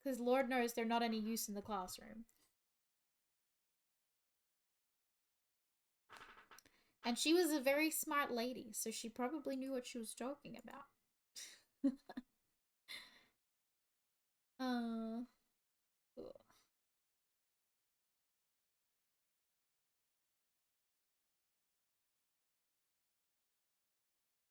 because Lord knows they're not any use in the classroom. And she was a very smart lady, so she probably knew what she was talking about.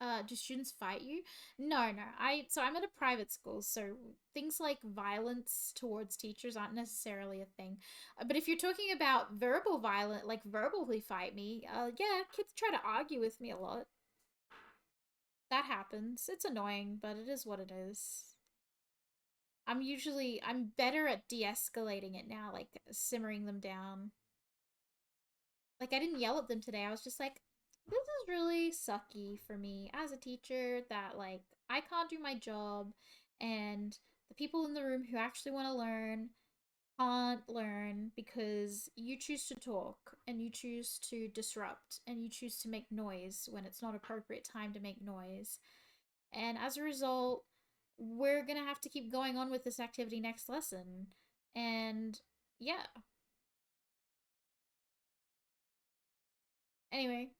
uh do students fight you? No, no. I'm at a private school, so things like violence towards teachers aren't necessarily a thing. But if you're talking about verbal violence, like verbally fight me, yeah, kids try to argue with me a lot. That happens. It's annoying, but it is what it is. I'm better at de-escalating it now, like simmering them down. Like I didn't yell at them today. I was just like, this is really sucky for me as a teacher that like I can't do my job and the people in the room who actually want to learn can't learn because you choose to talk and you choose to disrupt and you choose to make noise when it's not appropriate time to make noise. And as a result, we're going to have to keep going on with this activity next lesson. And yeah. Anyway,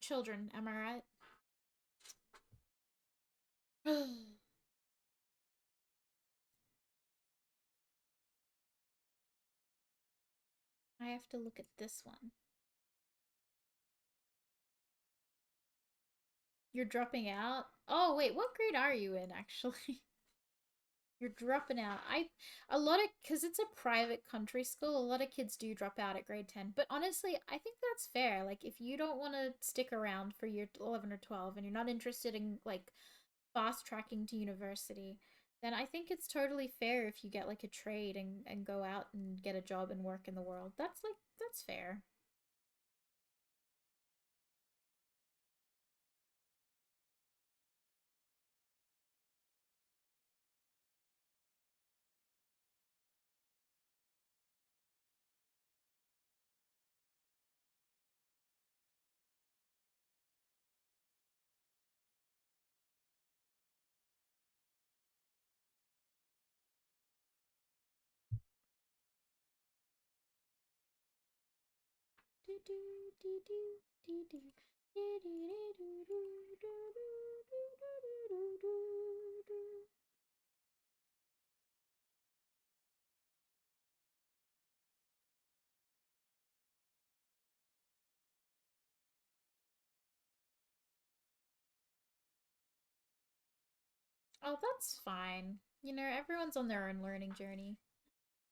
children, am I right? I have to look at this one. You're dropping out? Oh, wait, what grade are you in actually? You're dropping out. A lot of, because it's a private country school, a lot of kids do drop out at grade 10. But honestly, I think that's fair. Like, if you don't want to stick around for year 11 or 12 and you're not interested in, like, fast tracking to university, then I think it's totally fair if you get, like, a trade and go out and get a job and work in the world. That's fair. Oh, that's fine. You know, everyone's on their own learning journey.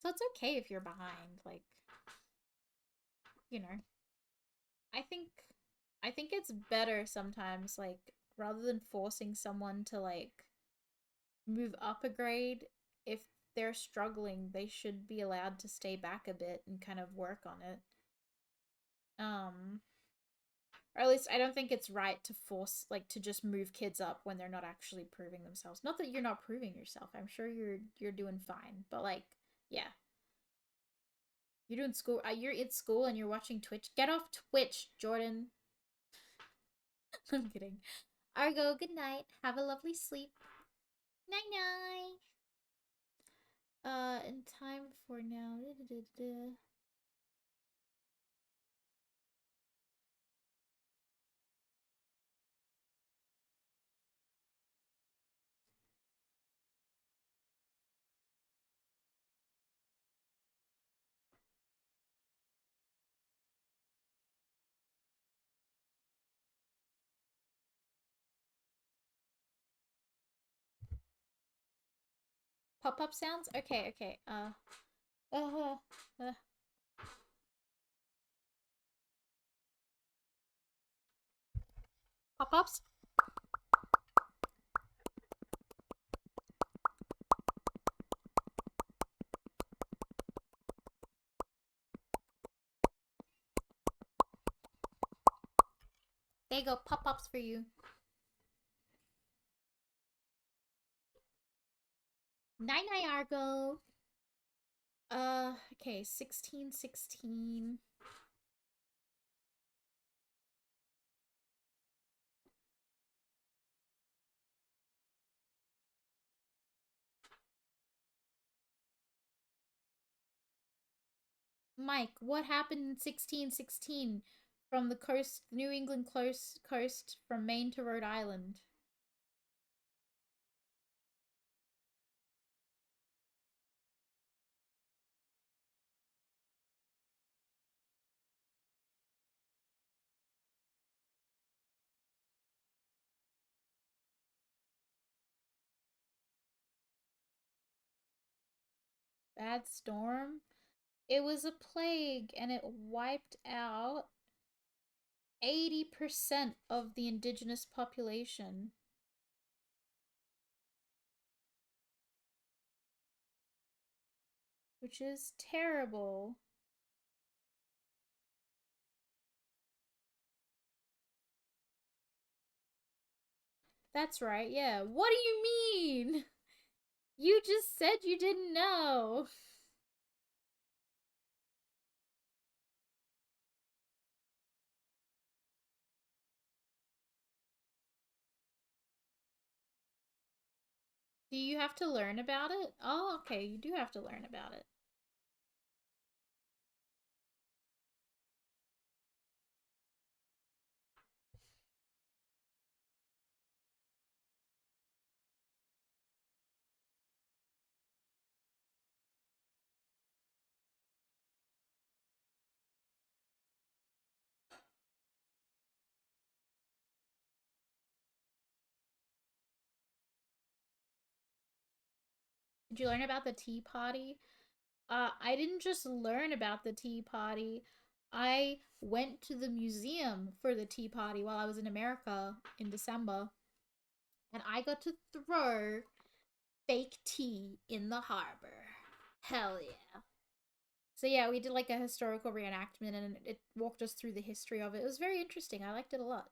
So it's okay if you're behind. Like, you know, I think I think it's better sometimes, like, rather than forcing someone to like move up a grade, if they're struggling, they should be allowed to stay back a bit and kind of work on it. Um, or at least I don't think it's right to force like to just move kids up when they're not actually proving themselves. Not that you're not proving yourself. I'm sure you're doing fine. But like, yeah. You're doing school you're in school and you're watching Twitch. Get off Twitch, Jordan. I'm kidding. Argo, good night. Have a lovely sleep. Night night. In time for now. Pop-up sounds? Okay, okay. Uh, uh. Pop-ups? There you go, pop-ups for you. Night night, Argo. Okay, 1616. Mike, what happened in 1616 from the coast, New England coast from Maine to Rhode Island? Bad storm? It was a plague and it wiped out 80% of the indigenous population, which is terrible. That's right, yeah. What do you mean? You just said you didn't know. Do you have to learn about it? Oh, okay, you do have to learn about it. Did you learn about the tea party? I didn't just learn about the tea party. I went to the museum for the tea party while I was in America in December, and I got to throw fake tea in the harbor. Hell yeah. So yeah, we did like a historical reenactment and it walked us through the history of it. It was very interesting. I liked it a lot.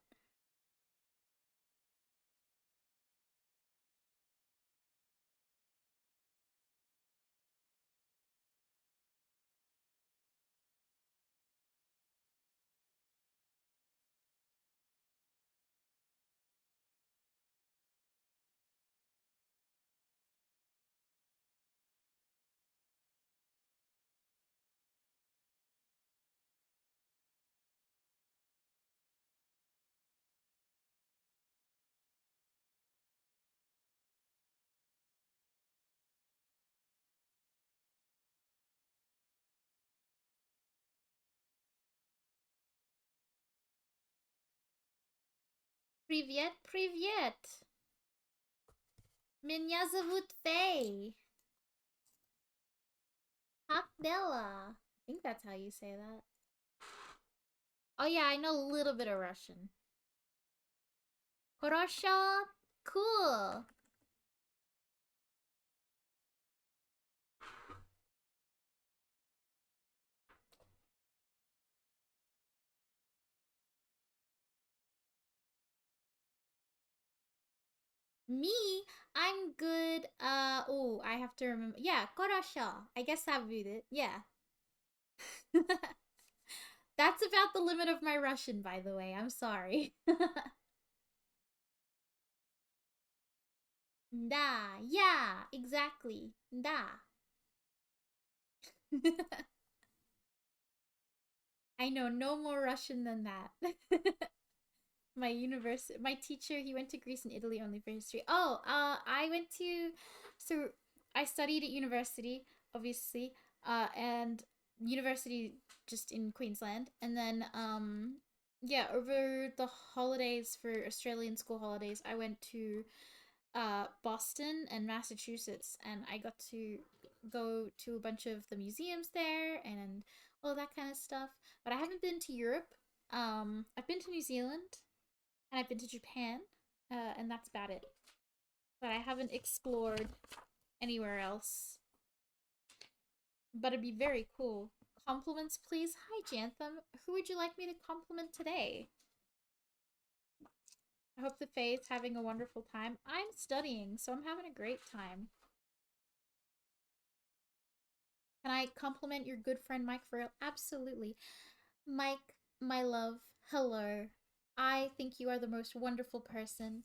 Привет, привет. Меня зовут Faye. Hot Bella. I think that's how you say that. Oh yeah, I know a little bit of Russian. Хорошо. Cool. Me, I'm good. Oh, I have to remember. Yeah, хорошо. I guess that would be it. Yeah. That's about the limit of my Russian, by the way. I'm sorry. Da. Yeah, exactly. Da. I know no more Russian than that. My teacher, he went to Greece and Italy only for history. Oh, I went to, so I studied at university, obviously, and university just in Queensland, and then yeah, over the holidays for Australian school holidays, I went to Boston and Massachusetts, and I got to go to a bunch of the museums there and all that kind of stuff. But I haven't been to Europe. I've been to New Zealand and I've been to Japan, and that's about it. But I haven't explored anywhere else. But it'd be very cool. Compliments, please. Hi, Jantham. Who would you like me to compliment today? I hope the Fae's having a wonderful time. I'm studying, so I'm having a great time. Can I compliment your good friend Mike for real? Absolutely. Mike, my love, hello. I think you are the most wonderful person.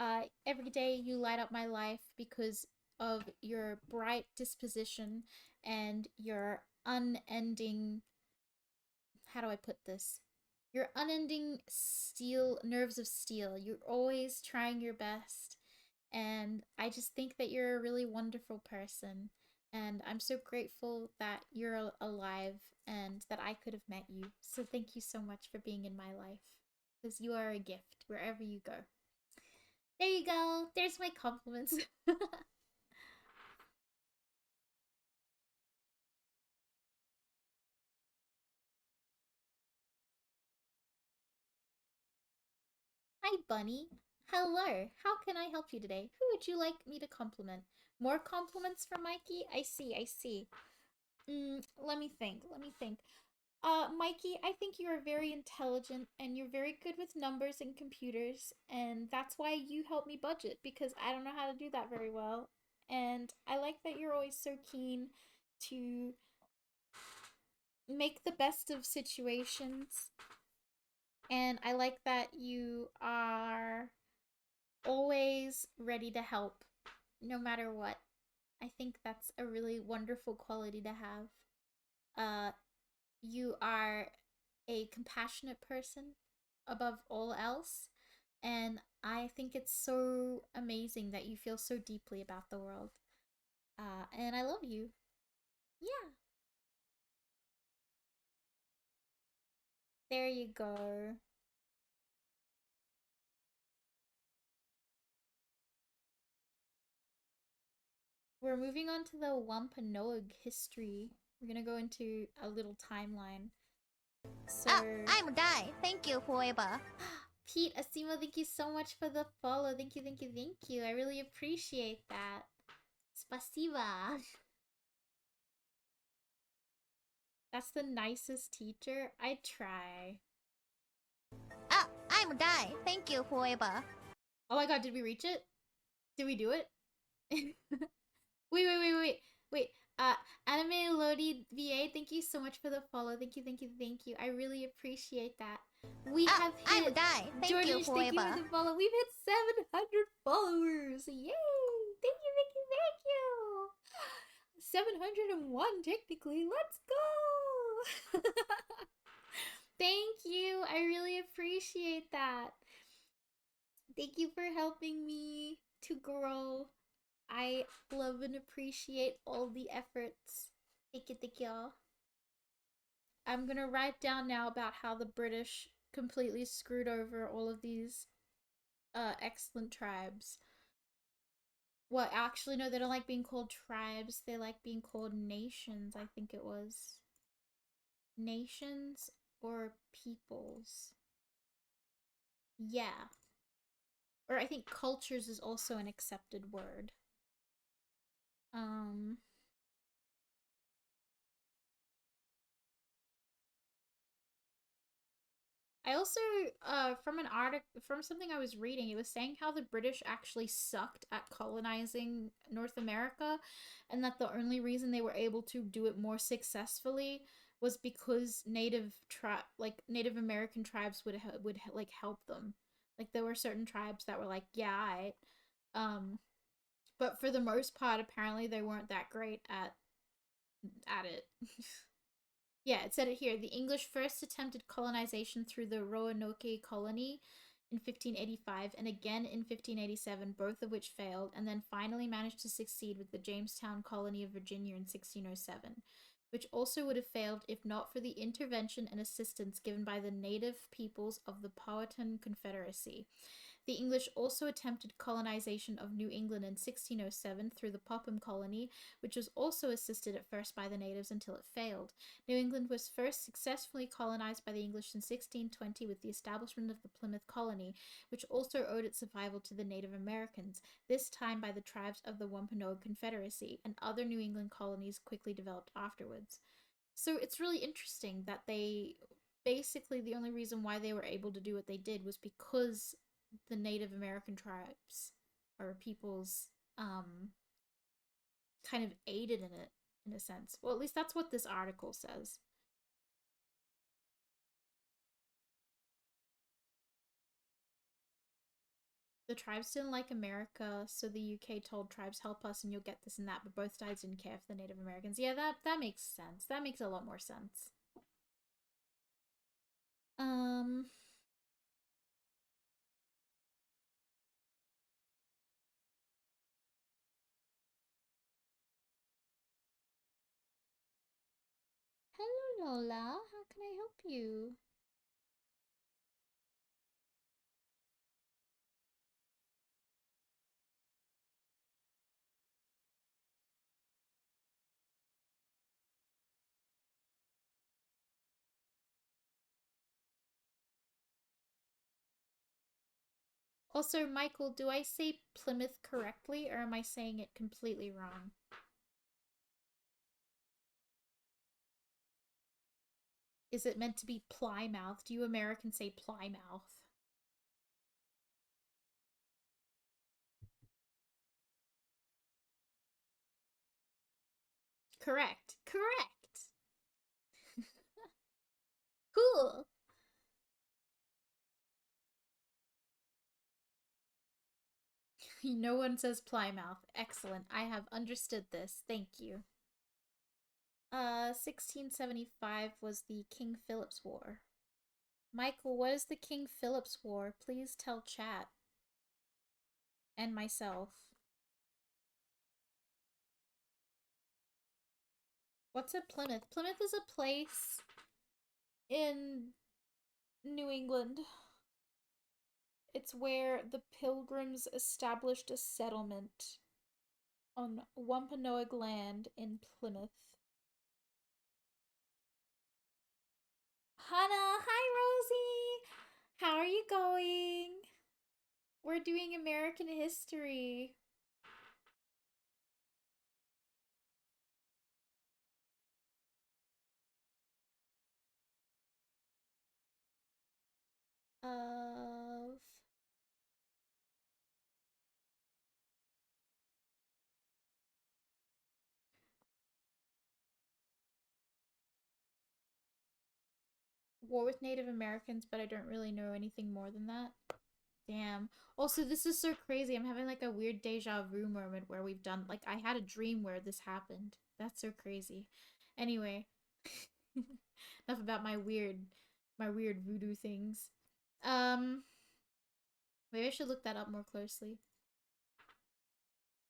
Every day you light up my life because of your bright disposition and your unending, how do I put this? Your unending steel, nerves of steel. You're always trying your best. And I just think that you're a really wonderful person. And I'm so grateful that you're alive and that I could have met you. So thank you so much for being in my life. Because you are a gift wherever you go. There you go. There's my compliments. Hi, Bunny. Hello. How can I help you today? Who would you like me to compliment? More compliments for Mikey? I see, I see. Let me think. Let me think. Mikey, I think you are very intelligent and you're very good with numbers and computers, and that's why you help me budget because I don't know how to do that very well. And I like that you're always so keen to make the best of situations, and I like that you are always ready to help no matter what. I think that's a really wonderful quality to have. Uh, you are a compassionate person above all else. And I think it's so amazing that you feel so deeply about the world. And I love you. Yeah, there you go. We're moving on to the Wampanoag history. We're gonna go into a little timeline. So, I'm Dai. Thank you, Forever. Pete, Asima, thank you so much for the follow. Thank you, thank you, thank you. I really appreciate that. Spasiba. That's the nicest teacher. I try. I'm Dai. Thank you, Forever. Oh my god, did we reach it? Did we do it? Wait. Uh, Anime Lodi VA, thank you so much for the follow. Thank you, thank you, thank you. I really appreciate that. We have I'm hit Dai. Thank Jordan, you, thank you Forever. for the follow. We've hit 700 followers. Yay! Thank you, thank you, thank you. 701 technically. Let's go. Thank you. I really appreciate that. Thank you for helping me to grow. I love and appreciate all the efforts. Thank you. I'm gonna write down now about how the British completely screwed over all of these excellent tribes. Well, actually, no, they don't like being called tribes. They like being called nations, I think it was. Nations or peoples. Yeah. Or I think cultures is also an accepted word. Um, I also, from an article, from something I was reading, it was saying how the British actually sucked at colonizing North America, and that the only reason they were able to do it more successfully was because Native American tribes would like help them. Like there were certain tribes that were like, yeah, um, but for the most part, apparently they weren't that great at it. Yeah, it said it here. The English first attempted colonization through the Roanoke colony in 1585 and again in 1587, both of which failed, and then finally managed to succeed with the Jamestown colony of Virginia in 1607, which also would have failed if not for the intervention and assistance given by the native peoples of the Powhatan Confederacy. The English also attempted colonization of New England in 1607 through the Popham Colony, which was also assisted at first by the natives until it failed. New England was first successfully colonized by the English in 1620 with the establishment of the Plymouth Colony, which also owed its survival to the Native Americans, this time by the tribes of the Wampanoag Confederacy, and other New England colonies quickly developed afterwards. So it's really interesting that they basically the only reason why they were able to do what they did was because the Native American tribes or peoples kind of aided in it. in a sense. Well, at least that's what this article says. The tribes didn't like America, so the UK told tribes help us and you'll get this and that, but both sides didn't care for the Native Americans. Yeah, that makes sense. That makes a lot more sense. Um Hello Lola, how can I help you? Also, Michael, do I say Plymouth correctly or am I saying it completely wrong? Is it meant to be Plymouth? Do you Americans say Plymouth? Correct. Correct. Cool. No one says Plymouth. Excellent. I have understood this. Thank you. 1675 was the King Philip's War. Michael, what is the King Philip's War? Please tell chat and myself. What's a Plymouth? Plymouth is a place in New England. It's where the Pilgrims established a settlement on Wampanoag land in Plymouth. Hannah, hi Rosie! How are you going? We're doing American history. Of war with Native Americans, but I don't really know anything more than that. Damn. Also, this is so crazy. I'm having like a weird deja vu moment where we've done like I had a dream where this happened. That's so crazy. Anyway, enough about my weird voodoo things. Um, Maybe I should look that up more closely.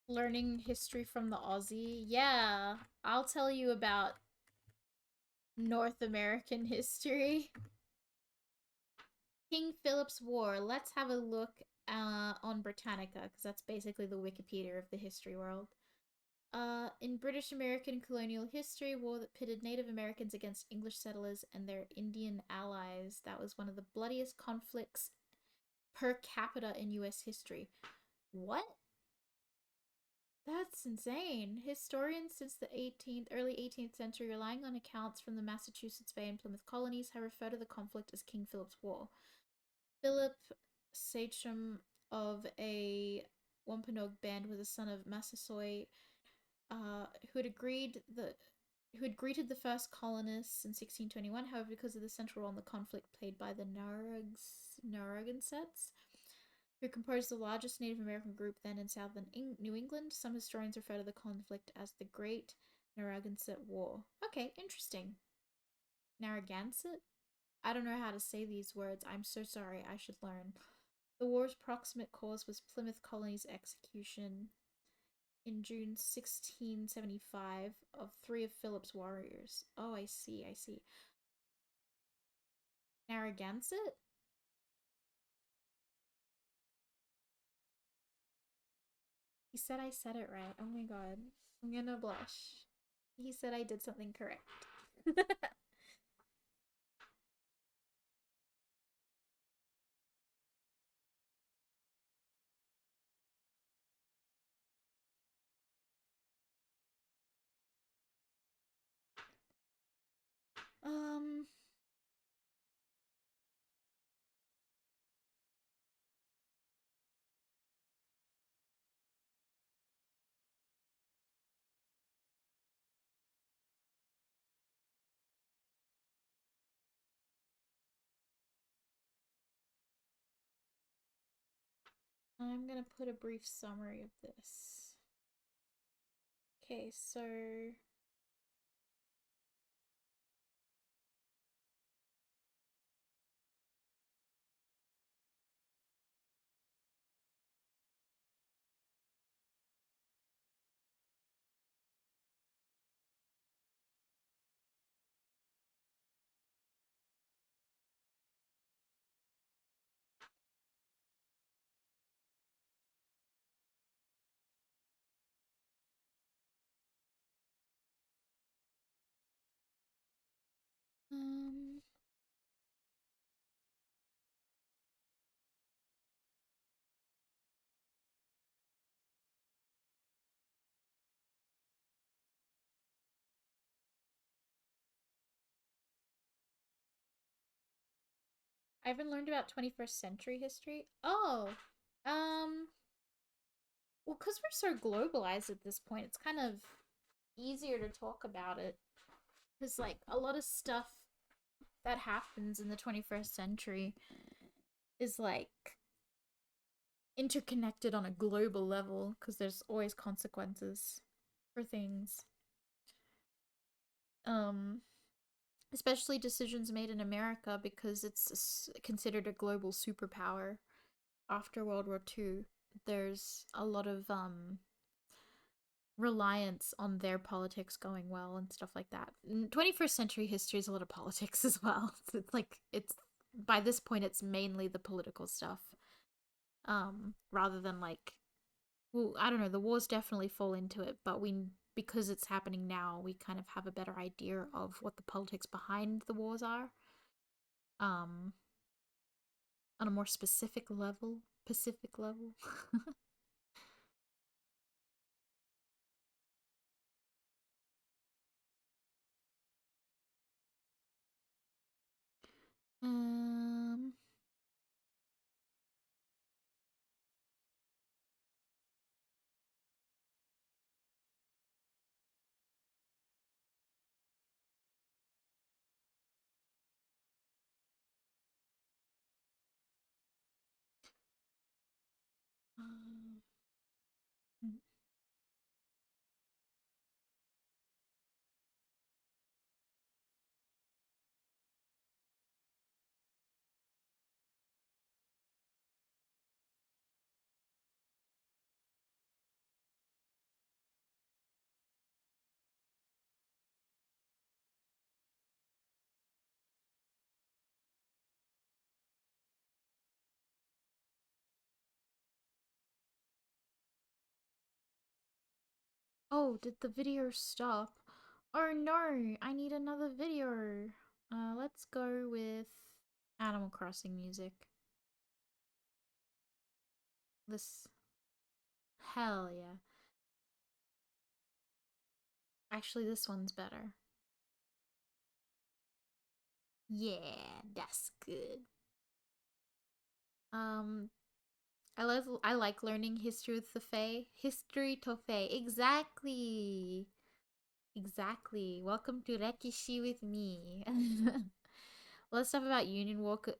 Learning history from the Aussie. Yeah, I'll tell you about North American history. King Philip's War. Let's have a look on Britannica, because that's basically the Wikipedia of the history world. In British American colonial history, war that pitted Native Americans against English settlers and their Indian allies. That was one of the bloodiest conflicts per capita in US history. What? That's insane. Historians since the early 18th century, relying on accounts from the Massachusetts Bay and Plymouth colonies, have referred to the conflict as King Philip's War. Philip, sachem of a Wampanoag band, was a son of Massasoit, who had greeted the first colonists in 1621. However, because of the central role in the conflict played by the Narragansetts, who composed the largest Native American group then in southern New England, some historians refer to the conflict as the Great Narragansett War. Okay, interesting. Narragansett? I don't know how to say these words. I'm so sorry. I should learn. The war's proximate cause was Plymouth Colony's execution in June 1675 of 3 of Philip's warriors. Oh, I see, I see. Narragansett? He said I said it right. Oh my god. I'm gonna blush. He said I did something correct. um I'm gonna put a brief summary of this. Okay, so um I haven't learned about 21st century history. Oh, um, well, because we're so globalized at this point, it's kind of easier to talk about it. Because, like, a lot of stuff that happens in the 21st century is, like, interconnected on a global level, because there's always consequences for things. Um, Especially decisions made in America because it's considered a global superpower after World War II. There's a lot of reliance on their politics going well and stuff like that. 21st century history is a lot of politics as well. It's like it's by this point it's mainly the political stuff. Rather than like well, I don't know, the wars definitely fall into it, but we because it's happening now, we kind of have a better idea of what the politics behind the wars are. Um on a more specific level, Pacific level. um um, Oh, did the video stop? Oh no, I need another video. Let's go with Animal Crossing music. This. Hell yeah. Actually, this one's better. Yeah, that's good. Um, I like learning history with the Fae. History to Fae. Exactly. Exactly. Welcome to Rekishi with me. Let's talk about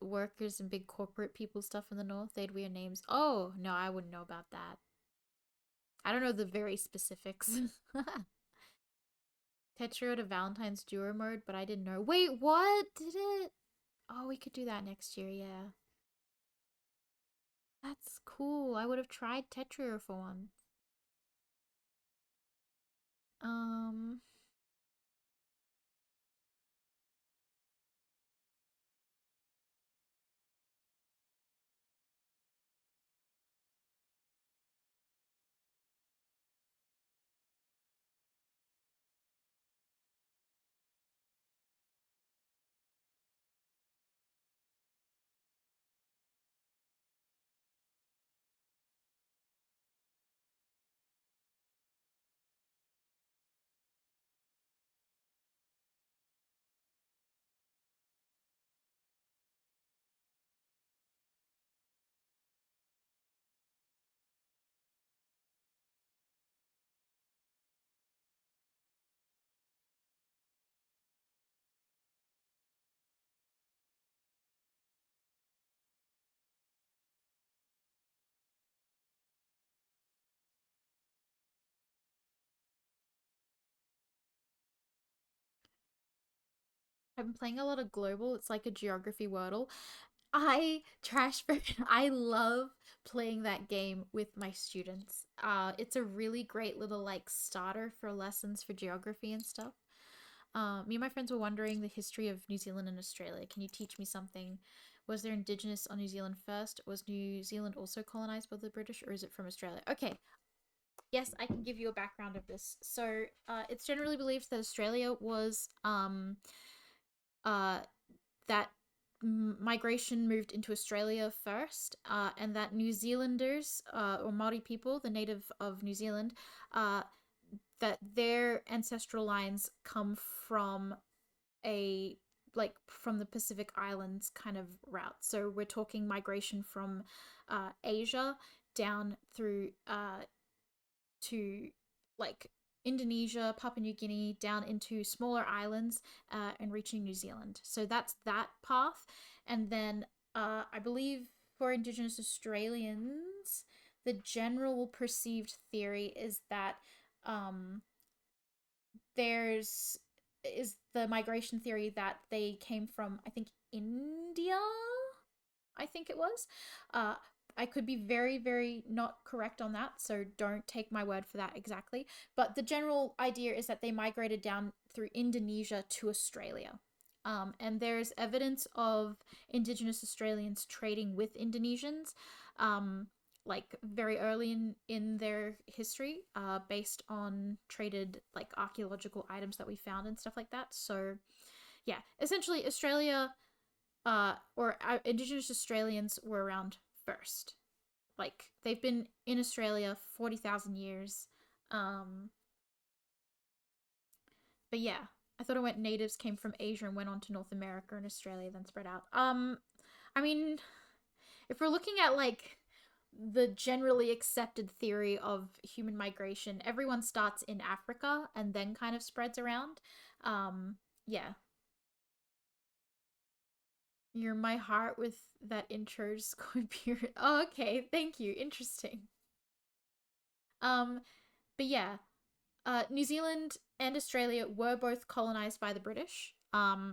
workers and big corporate people stuff in the north. They had weird names. Oh, no, I wouldn't know about that. I don't know the very specifics. Tetrio to Valentine's Duer mode, but I didn't know. Wait, what? Did it? Oh, we could do that next year, yeah. That's cool. I would have tried Tetrio for one. Um, I've been playing a lot of Global. It's like a geography Wordle. I trash I love playing that game with my students. It's a really great little like starter for lessons for geography and stuff. Me and my friends were wondering the history of New Zealand and Australia. Can you teach me something? Was there indigenous on New Zealand first? Was New Zealand also colonized by the British, or is it from Australia? Okay, yes, I can give you a background of this. So, it's generally believed that Australia was uh, that migration moved into Australia first, and that New Zealanders or Maori people, the native of New Zealand, uh, that their ancestral lines come from a like from the Pacific Islands kind of route. So we're talking migration from Asia down through to like Indonesia, Papua New Guinea, down into smaller islands and reaching New Zealand. So that's that path. And then I believe for Indigenous Australians, the general perceived theory is that um, there's is the migration theory that they came from, I think, India, I think it was. Uh, I could be very, very not correct on that, so don't take my word for that exactly. But the general idea is that they migrated down through Indonesia to Australia. And there's evidence of Indigenous Australians trading with Indonesians, um, like very early in their history, based on traded like archaeological items that we found and stuff like that. So, yeah, essentially, Australia or Indigenous Australians were around first. Like they've been in Australia 40,000 years. Um, but yeah, I thought it went natives came from Asia and went on to North America and Australia, then spread out. I mean, if we're looking at like the generally accepted theory of human migration, everyone starts in Africa and then kind of spreads around. Yeah, you're my heart with that intro Scorpion. Oh, okay. Thank you. Interesting. Um, but yeah, New Zealand and Australia were both colonized by the British.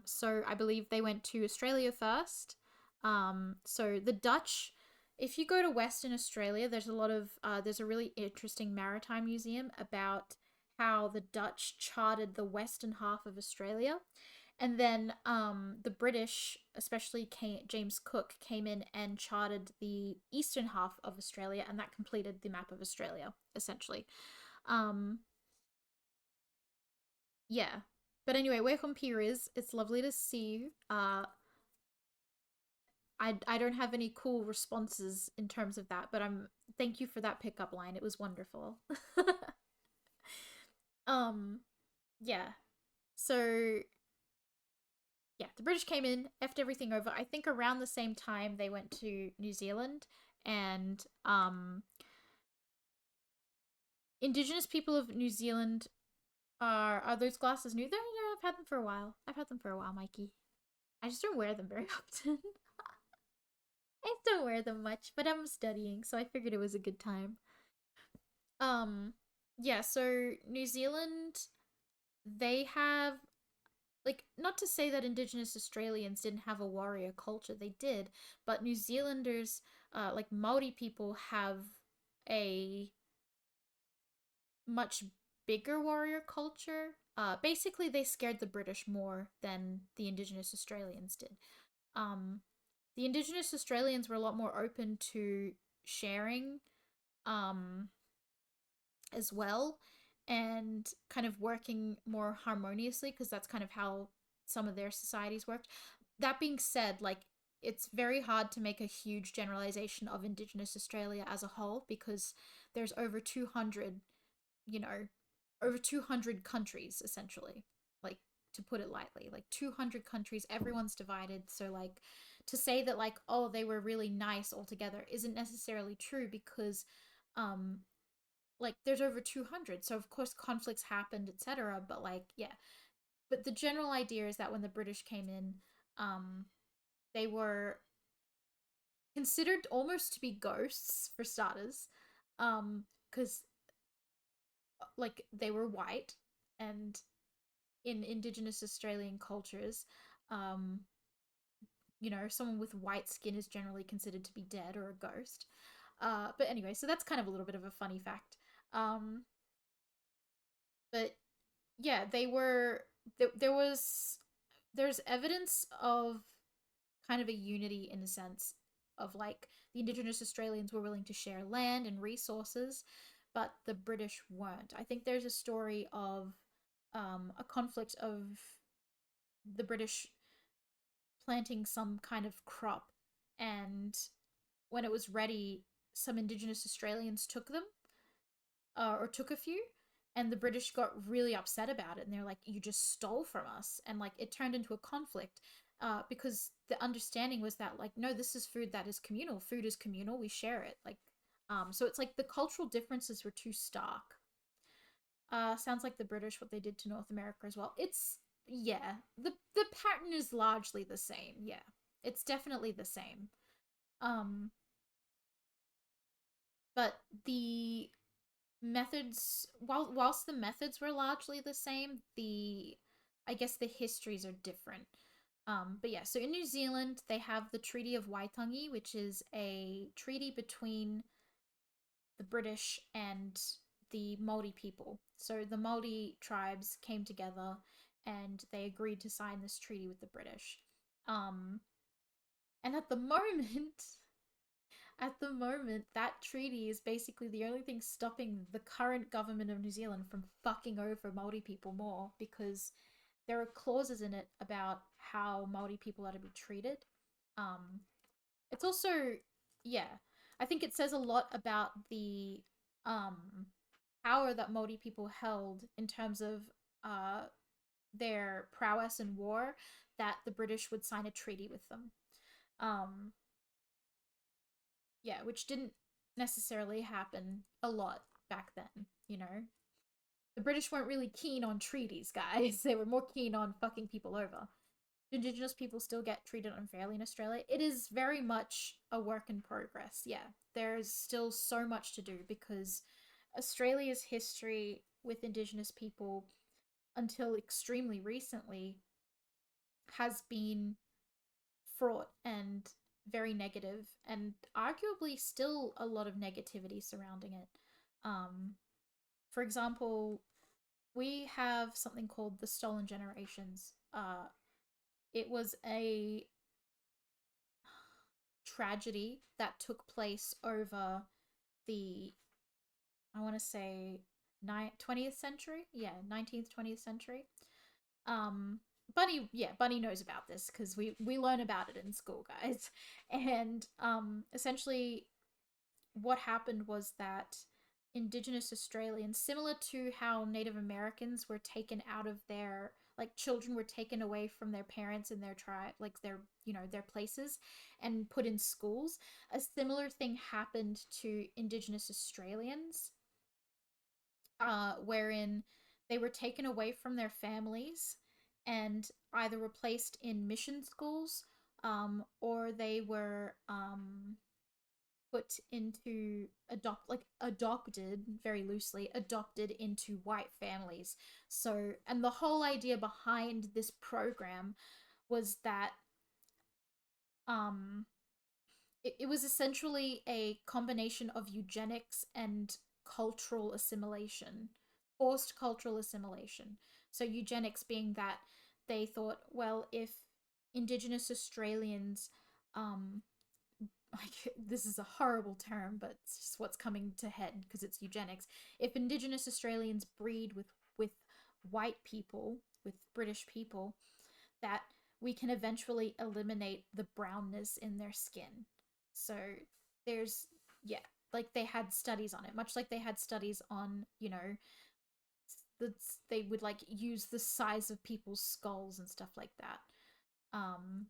So I believe they went to Australia first. So the Dutch, if you go to Western Australia, there's a really interesting maritime museum about how the Dutch charted the western half of Australia. And then the British, especially James Cook, came in and charted the eastern half of Australia, and that completed the map of Australia, essentially. Um, yeah. But anyway, where Humpir is, it's lovely to see you. I don't have any cool responses in terms of that, but I'm thank you for that pickup line. It was wonderful. um, yeah. So yeah, the British came in, effed everything over. I think around the same time they went to New Zealand, and Indigenous people of New Zealand are those glasses new? Yeah, I've had them for a while. I've had them for a while, Mikey. I just don't wear them very often. I don't wear them much, but I'm studying, so I figured it was a good time. Um, yeah, so New Zealand, they have like not to say that Indigenous Australians didn't have a warrior culture, they did, but New Zealanders, like Maori people, have a much bigger warrior culture. Basically, they scared the British more than the Indigenous Australians did. Um, the Indigenous Australians were a lot more open to sharing, um, as well, and kind of working more harmoniously because that's kind of how some of their societies worked. That being said, like it's very hard to make a huge generalization of Indigenous Australia as a whole because there's over 200, you know, over 200 countries essentially. Like to put it lightly, like 200 countries, everyone's divided. So like to say that like oh they were really nice altogether isn't necessarily true because um like there's over 200, so of course conflicts happened, etc., but like yeah, but the general idea is that when the British came in, um they were considered almost to be ghosts for starters, because like they were white, and in Indigenous Australian cultures, Um, someone with white skin is generally considered to be dead or a ghost. But anyway, so that's kind of a little bit of a funny fact. Um, but yeah, they were there was there's evidence of kind of a unity in the sense of like the indigenous Australians were willing to share land and resources, but the British weren't. I think there's a story of a conflict of the British planting some kind of crop, and when it was ready, some indigenous Australians took them, or took a few, and the British got really upset about it, and they're like, "You just stole from us," and like it turned into a conflict. Because the understanding was that like, no, this is food that is communal. Food is communal. We share it. Like, so it's like the cultural differences were too stark. Sounds like the British what they did to North America as well. It's yeah, the pattern is largely the same. Yeah, it's definitely the same. Um, but the methods, whilst the methods were largely the same, the I guess the histories are different. But yeah, so in New Zealand they have the Treaty of Waitangi, which is a treaty between the British and the Maori people. So the Maori tribes came together and they agreed to sign this treaty with the British. Um, and at the moment, that treaty is basically the only thing stopping the current government of New Zealand from fucking over Maori people more, because there are clauses in it about how Maori people are to be treated. Um, it's also, yeah, I think it says a lot about the um, power that Maori people held in terms of uh, their prowess in war, that the British would sign a treaty with them. Um, yeah, which didn't necessarily happen a lot back then. The British weren't really keen on treaties, guys. They were more keen on fucking people over. Indigenous people still get treated unfairly in Australia. It is very much a work in progress. Yeah, there's still so much to do because Australia's history with Indigenous people until extremely recently has been fraught and very negative, and arguably still a lot of negativity surrounding it. Um, for example, we have something called the Stolen Generations. It was a tragedy that took place over the, I want to say, 20th century. Yeah, 19th, 20th century. Um, Bunny knows about this because we learn about it in school, guys. And essentially, what happened was that Indigenous Australians, similar to how Native Americans were taken out of their, like, children were taken away from their parents and their tribe, like their places, and put in schools. A similar thing happened to Indigenous Australians, wherein they were taken away from their families and either replaced in mission schools, or they were put into adopted, very loosely adopted into white families. So, and the whole idea behind this program was that um it was essentially a combination of eugenics and cultural assimilation, forced cultural assimilation. So eugenics being that they thought, well, if Indigenous Australians, um, like, this is a horrible term, but it's just what's coming to head because it's eugenics. If Indigenous Australians breed with white people, with British people, that we can eventually eliminate the brownness in their skin. So there's, yeah, like they had studies on it, much like they had studies on, that they would like use the size of people's skulls and stuff like that. Um,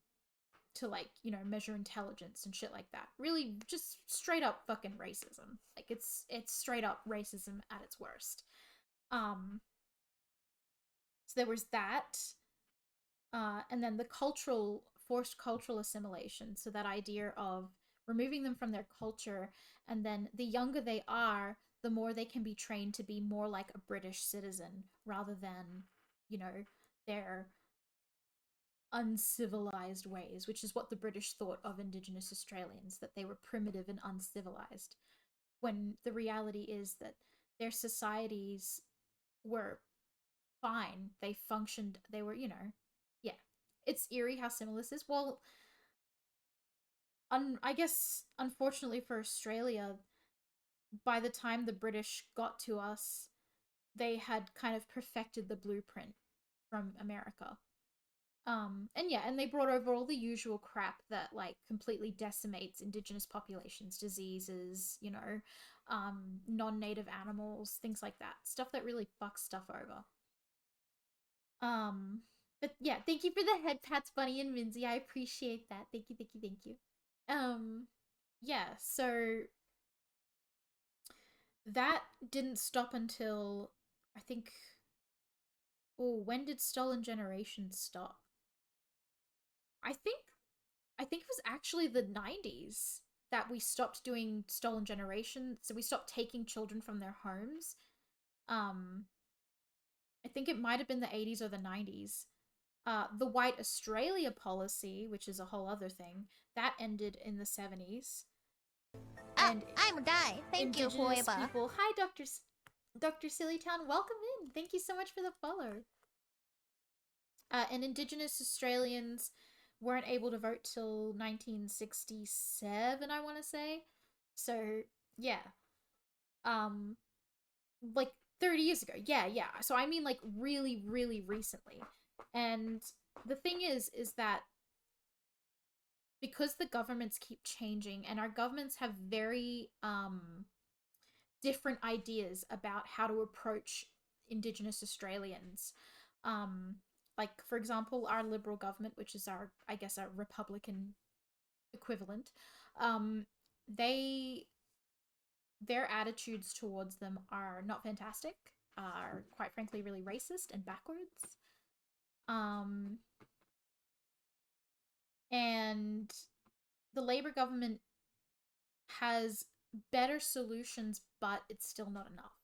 to like, measure intelligence and shit like that. Really just straight up fucking racism. Like it's straight up racism at its worst. Um so there was that. And then the forced cultural assimilation. So that idea of removing them from their culture, and then the younger they are, the more they can be trained to be more like a British citizen rather than, you know, their uncivilized ways, which is what the British thought of Indigenous Australians, that they were primitive and uncivilized, when the reality is that their societies were fine. They functioned, they were, yeah. It's eerie how similar this is. Well, I guess, unfortunately for Australia, by the time the British got to us, they had kind of perfected the blueprint from America. And yeah, and they brought over all the usual crap that like completely decimates indigenous populations, diseases, non-native animals, things like that. Stuff that really fucks stuff over. Um, but yeah, thank you for the head pats, Bunny and Minzy. I appreciate that. Thank you, thank you, thank you. Um, yeah, so that didn't stop until I think. Oh, when did Stolen Generations stop? I think I think it was actually the 90s that we stopped doing Stolen Generations. So we stopped taking children from their homes. Um, I think it might have been the 80s or the 90s. The White Australia policy, which is a whole other thing, that ended in the 70s. Ah, And I'm Dai. Thank you, Indigenous Fueba. people, hi, Dr. Sillytown, welcome in. Thank you so much for the follow. And Indigenous Australians weren't able to vote till 1967, I want to say. So, yeah. Um, like 30 years ago. Yeah, yeah. So I mean like really, really recently. And the thing is that because the governments keep changing and our governments have very different ideas about how to approach Indigenous Australians. Um, like for example, our Liberal government, which is our, I guess, our Republican equivalent, um, they their attitudes towards them are not fantastic. Are quite frankly really racist and backwards. Um, and the Labor government has better solutions, but it's still not enough.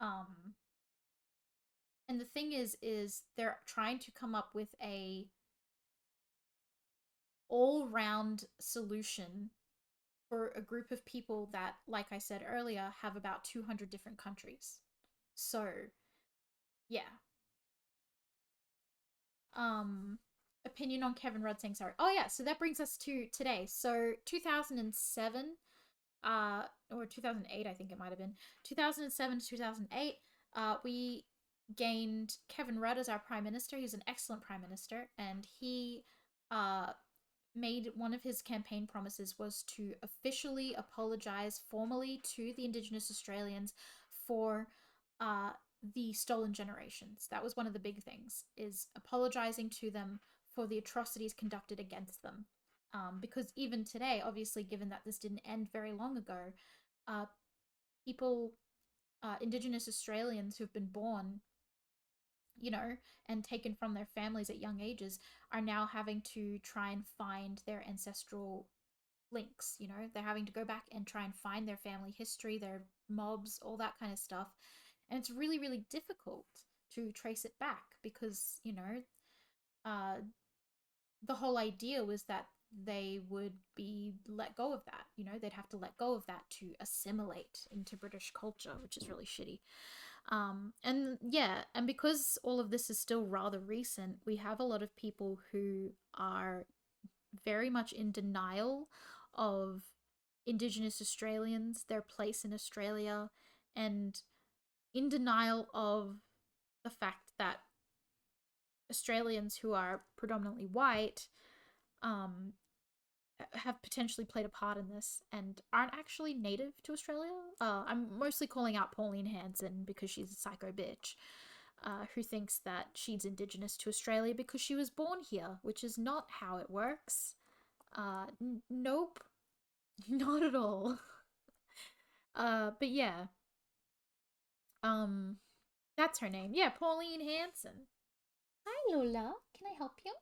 Um, and the thing is they're trying to come up with a all-round solution for a group of people that, like I said earlier, have about 200 different countries. So, yeah. Um, opinion on Kevin Rudd saying sorry. Oh yeah, so that brings us to today. So 2007, or 2008, I think it might have been 2007 to 2008. We gained Kevin Rudd as our prime minister. He's an excellent prime minister, and he uh made one of his campaign promises was to officially apologize formally to the Indigenous Australians for uh, the stolen generations. That was one of the big things, is apologizing to them for the atrocities conducted against them. Because even today, obviously, given that this didn't end very long ago, uh, people, Indigenous Australians who've been born, and taken from their families at young ages, are now having to try and find their ancestral links. They're having to go back and try and find their family history, their mobs, all that kind of stuff. And it's really, really difficult to trace it back because, uh, the whole idea was that they would be let go of that. They'd have to let go of that to assimilate into British culture, which is really shitty. And yeah, and because all of this is still rather recent, we have a lot of people who are very much in denial of Indigenous Australians, their place in Australia, and in denial of the fact that Australians who are predominantly white um, have potentially played a part in this and aren't actually native to Australia. I'm mostly calling out Pauline Hanson because she's a psycho bitch who thinks that she's Indigenous to Australia because she was born here, which is not how it works. Nope, not at all. But yeah, um, that's her name. Yeah, Pauline Hanson. Hi, Lola. Can I help you?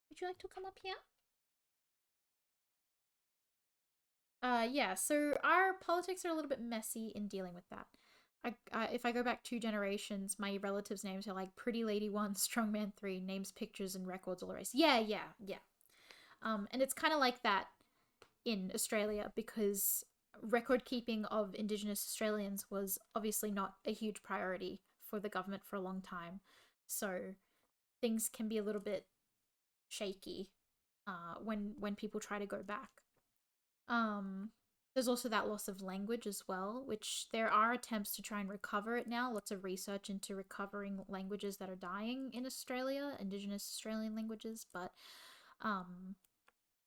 Would you like to come up here? Yeah, so our politics are a little bit messy in dealing with that. if I go back 2 generations, my relatives' names are like Pretty Lady 1, Strongman 3, names, pictures, and records all erased. Yeah, yeah, yeah. And it's kind of like that in Australia because record keeping of Indigenous Australians was obviously not a huge priority for the government for a long time. So things can be a little bit shaky when people try to go back. Um, there's also that loss of language as well, which there are attempts to try and recover it now. Lots of research into recovering languages that are dying in Australia, Indigenous Australian languages, but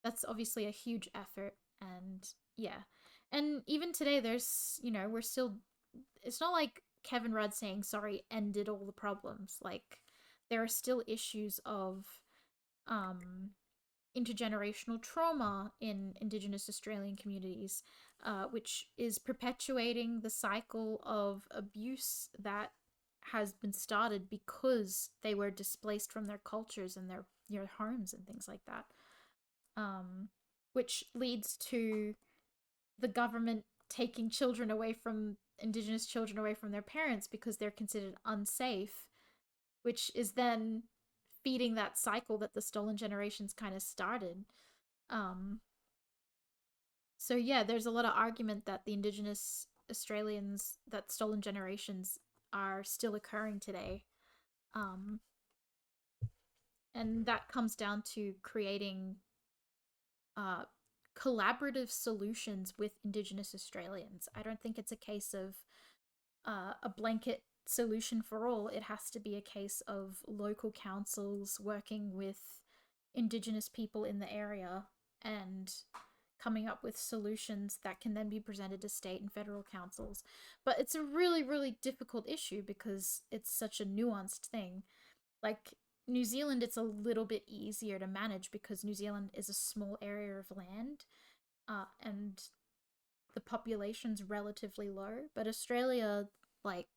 that's obviously a huge effort. And yeah, and even today, there's, we're still, it's not like Kevin Rudd saying sorry ended all the problems. Like, there are still issues of um intergenerational trauma in Indigenous Australian communities, which is perpetuating the cycle of abuse that has been started because they were displaced from their cultures and their homes and things like that. Which leads to the government taking children away from Indigenous children away from their parents because they're considered unsafe, which is then feeding that cycle that the stolen generations kind of started. Um, so yeah, there's a lot of argument that the Indigenous Australians, that stolen generations are still occurring today. Um, and that comes down to creating uh, collaborative solutions with Indigenous Australians. I don't think it's a case of a blanket solution for all. It has to be a case of local councils working with Indigenous people in the area and coming up with solutions that can then be presented to state and federal councils. But it's a really, really difficult issue because it's such a nuanced thing. Like, New Zealand, it's a little bit easier to manage because New Zealand is a small area of land, and the population's relatively low. But Australia, like,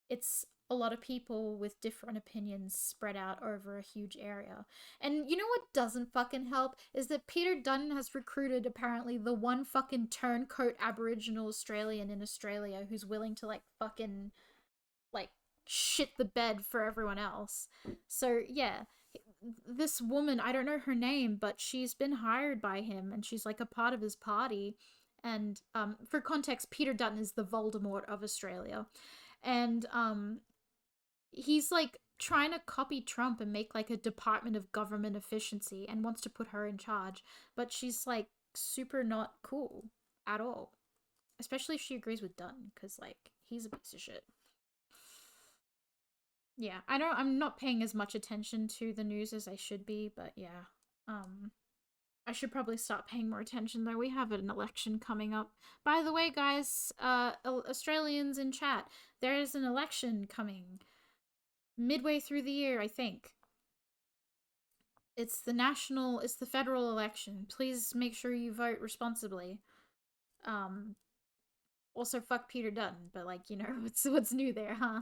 it's a lot of people with different opinions spread out over a huge area. And you know what doesn't fucking help is that Peter Dutton has recruited apparently the one fucking turncoat Aboriginal Australian in Australia who's willing to like fucking like shit the bed for everyone else. So yeah, this woman, I don't know her name, but she's been hired by him and she's like a part of his party. And for context, Peter Dutton is the Voldemort of Australia. And he's like trying to copy Trump and make like a Department of Government Efficiency and wants to put her in charge, but she's like super not cool at all. Especially if she agrees with Dutton, because like he's a piece of shit. Yeah, I'm not paying as much attention to the news as I should be, but yeah. I should probably start paying more attention though. We have an election coming up. By the way, guys, Australians in chat, there is an election coming midway through the year, I think. It's the federal election. Please make sure you vote responsibly. Also fuck Peter Dutton, but like, what's new there, huh?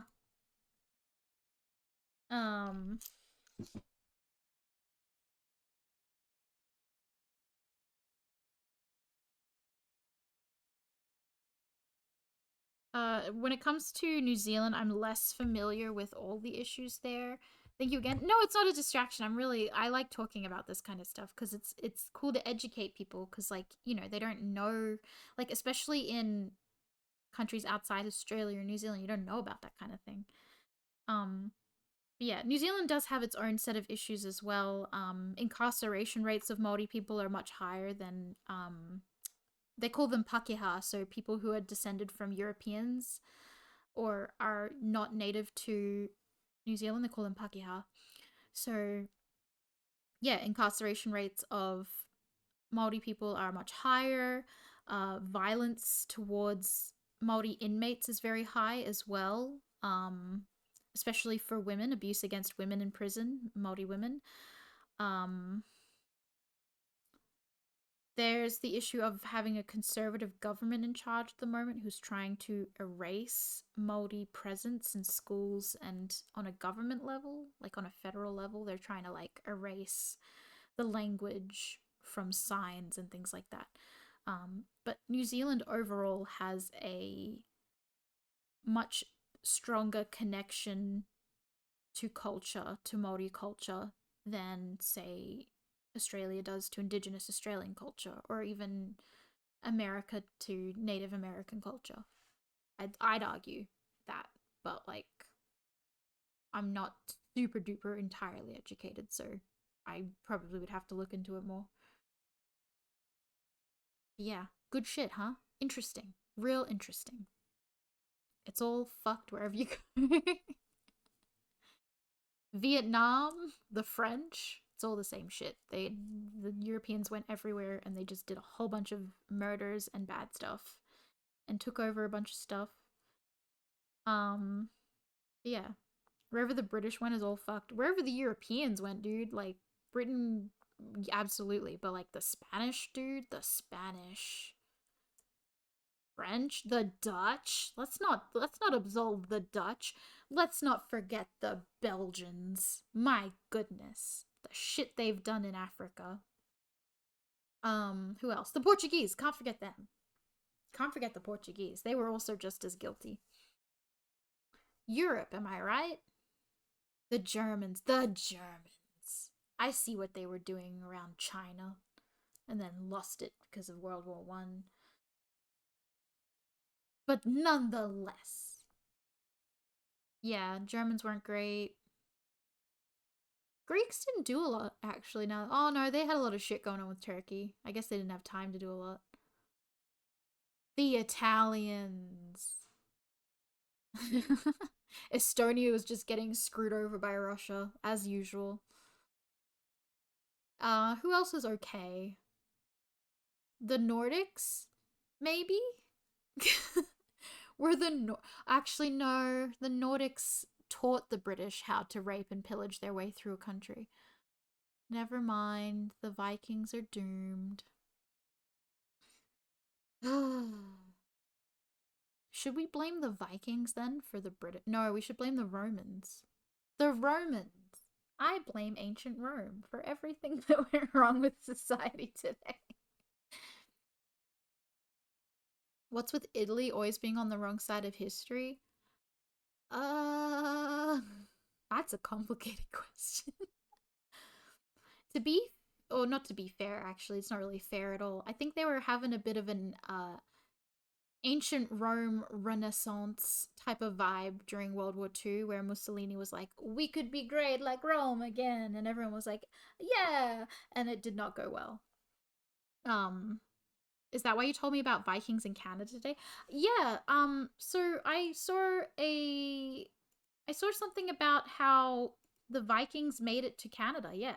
When it comes to New Zealand, I'm less familiar with all the issues there. Thank you again. No, it's not a distraction. I like talking about this kind of stuff because it's cool to educate people because like, they don't know, like especially in countries outside Australia or New Zealand, you don't know about that kind of thing. But yeah, New Zealand does have its own set of issues as well. Incarceration rates of Māori people are much higher than they call them Pakeha, so people who are descended from Europeans or are not native to New Zealand, they call them Pakeha. So, yeah, incarceration rates of Māori people are much higher. Violence towards Māori inmates is very high as well, especially for women, abuse against women in prison, Māori women. There's the issue of having a conservative government in charge at the moment who's trying to erase Māori presence in schools and on a government level, like on a federal level, they're trying to like erase the language from signs and things like that. But New Zealand overall has a much stronger connection to culture, to Maori culture, than, say, Australia does to Indigenous Australian culture, or even America to Native American culture. I'd argue that, but like, I'm not super duper entirely educated, so I probably would have to look into it more. Yeah, good shit, huh? Interesting. Real interesting. It's all fucked wherever you go. Vietnam, the French, it's all the same shit. The Europeans went everywhere and they just did a whole bunch of murders and bad stuff and took over a bunch of stuff. Um yeah. Wherever the British went is all fucked. Wherever the Europeans went, dude, like Britain absolutely, but like the Spanish, dude, the Spanish, French, the Dutch. Let's not absolve the Dutch. Let's not forget the Belgians. My goodness. The shit they've done in Africa. Who else? The Portuguese. Can't forget them. Can't forget the Portuguese. They were also just as guilty. Europe, am I right? The Germans. The Germans. I see what they were doing around China and then lost it because of World War One. But nonetheless. Yeah, Germans weren't great. Greeks didn't do a lot, actually. Now, oh no, they had a lot of shit going on with Turkey. I guess they didn't have time to do a lot. The Italians. Estonia was just getting screwed over by Russia, as usual. Who else was okay? The Nordics? Maybe? Were actually, no, the Nordics taught the British how to rape and pillage their way through a country. Never mind, the Vikings are doomed. Should we blame the Vikings then for the British? No, we should blame the Romans. The Romans! I blame ancient Rome for everything that went wrong with society today. What's with Italy always being on the wrong side of history? That's a complicated question. To be, or not to be fair, actually, it's not really fair at all. I think they were having a bit of an ancient Rome Renaissance type of vibe during World War II, where Mussolini was like, we could be great like Rome again, and everyone was like, yeah, and it did not go well. Is that why you told me about Vikings in Canada today? Yeah, so I saw something about how the Vikings made it to Canada, yeah.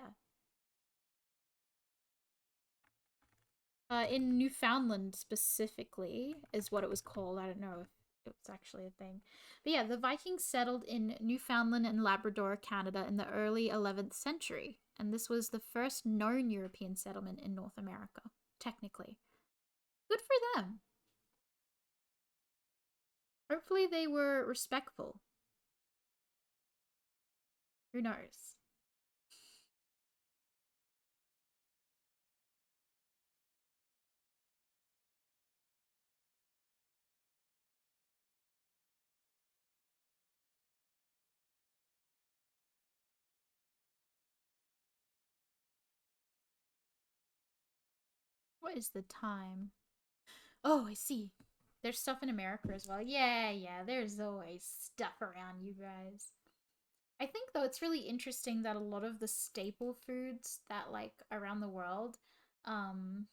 In Newfoundland specifically is what it was called. I don't know if it was actually a thing. But yeah, the Vikings settled in Newfoundland and Labrador, Canada in the early 11th century. And this was the first known European settlement in North America, technically. Good for them. Hopefully they were respectful. Who knows? What is the time? Oh, I see. There's stuff in America as well. Yeah, there's always stuff around, you guys. I think though it's really interesting that a lot of the staple foods that like around the world, um,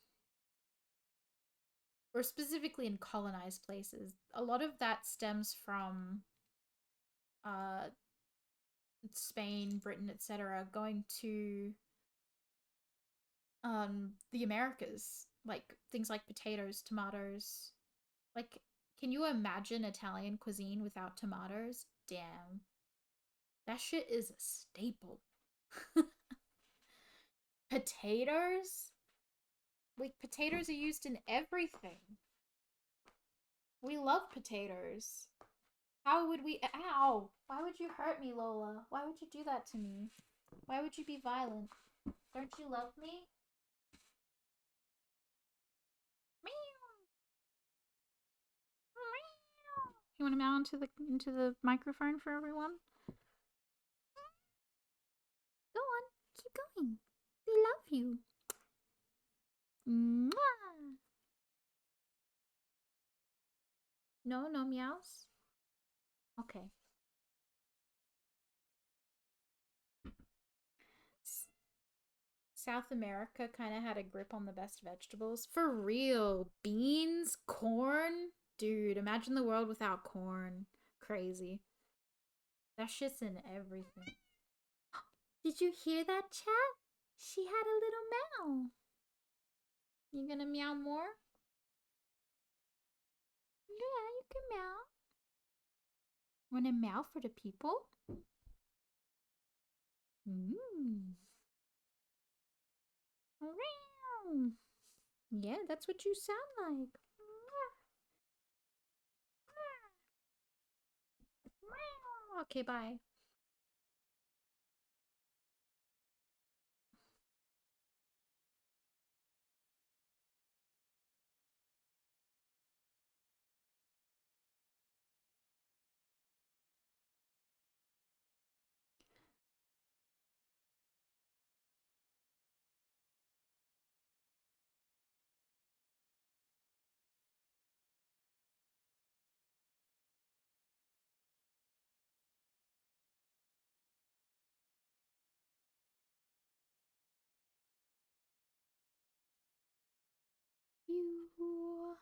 or specifically in colonized places, a lot of that stems from uh Spain, Britain, etc., going to the Americas, like things like potatoes, tomatoes. Like, can you imagine Italian cuisine without tomatoes? Damn. That shit is a staple. Potatoes? Like, potatoes are used in everything. We love potatoes. How would we? Ow! Why would you hurt me, Lola? Why would you do that to me? Why would you be violent? Don't you love me? Meow. Meow. You want to meow into the microphone for everyone? Go on, keep going. They love you. Mwah. No, no meows. Okay. South America kind of had a grip on the best vegetables. For real. Beans, corn. Dude, imagine the world without corn. Crazy. That shit's in everything. Did you hear that, chat? She had a little meow. You gonna meow more? Yeah, you can meow. Wanna meow for the people? Yeah, that's what you sound like. Okay, bye. You.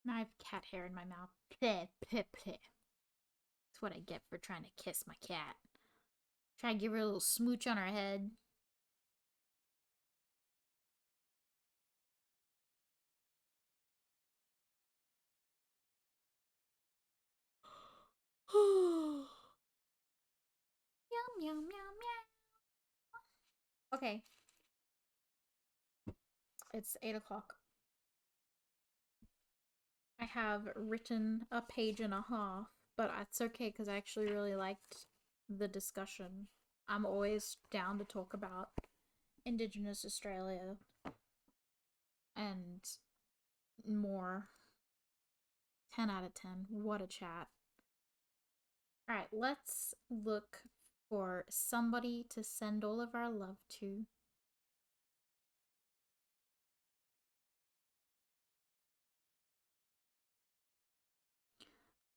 Now I have cat hair in my mouth. Pleh, pleh, pleh. That's what I get for trying to kiss my cat. Try to give her a little smooch on her head. Meow, meow, meow, meow. Okay. It's 8 o'clock. I have written a page and a half, but it's okay because I actually really liked the discussion. I'm always down to talk about Indigenous Australia and more. 10 out of 10. What a chat. Alright, let's look for somebody to send all of our love to.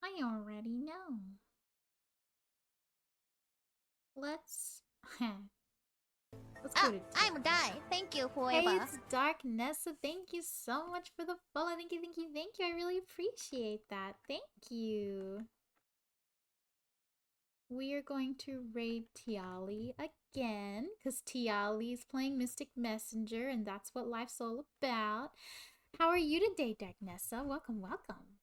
I already know. Let's go to I'm Die. Thank you, Hey, whoever. it's Dark Nessa. Thank you so much for the follow. Thank you, thank you, thank you. I really appreciate that. Thank you. We are going to raid Tiali again, because Tiali's playing Mystic Messenger, and that's what life's all about. How are you today, Dark Nessa? Welcome, welcome.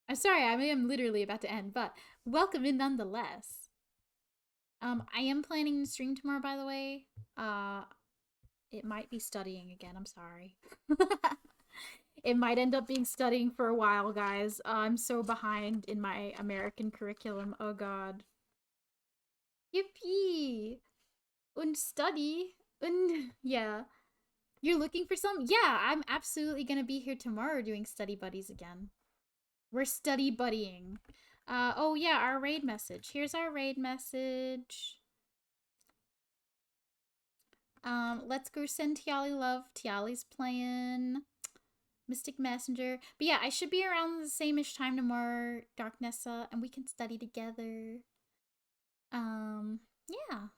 I'm sorry, I am literally about to end, but welcome in nonetheless. I am planning to stream tomorrow, by the way. It might be studying again, I'm sorry. It might end up being studying for a while, guys. I'm so behind in my American curriculum. Oh god. Yippee! Und study. Und yeah. You're looking for some? Yeah, I'm absolutely gonna be here tomorrow doing study buddies again. We're study buddying. Oh yeah, our raid message. Here's our raid message. Let's go send Tiali love. Tiali's playing Mystic Messenger. But yeah, I should be around the same-ish time tomorrow, Dark Nessa, and we can study together. Yeah.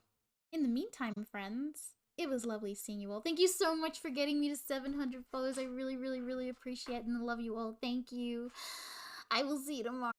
In the meantime, friends, it was lovely seeing you all. Thank you so much for getting me to 700 followers. I really, really, really appreciate it and love you all. Thank you. I will see you tomorrow.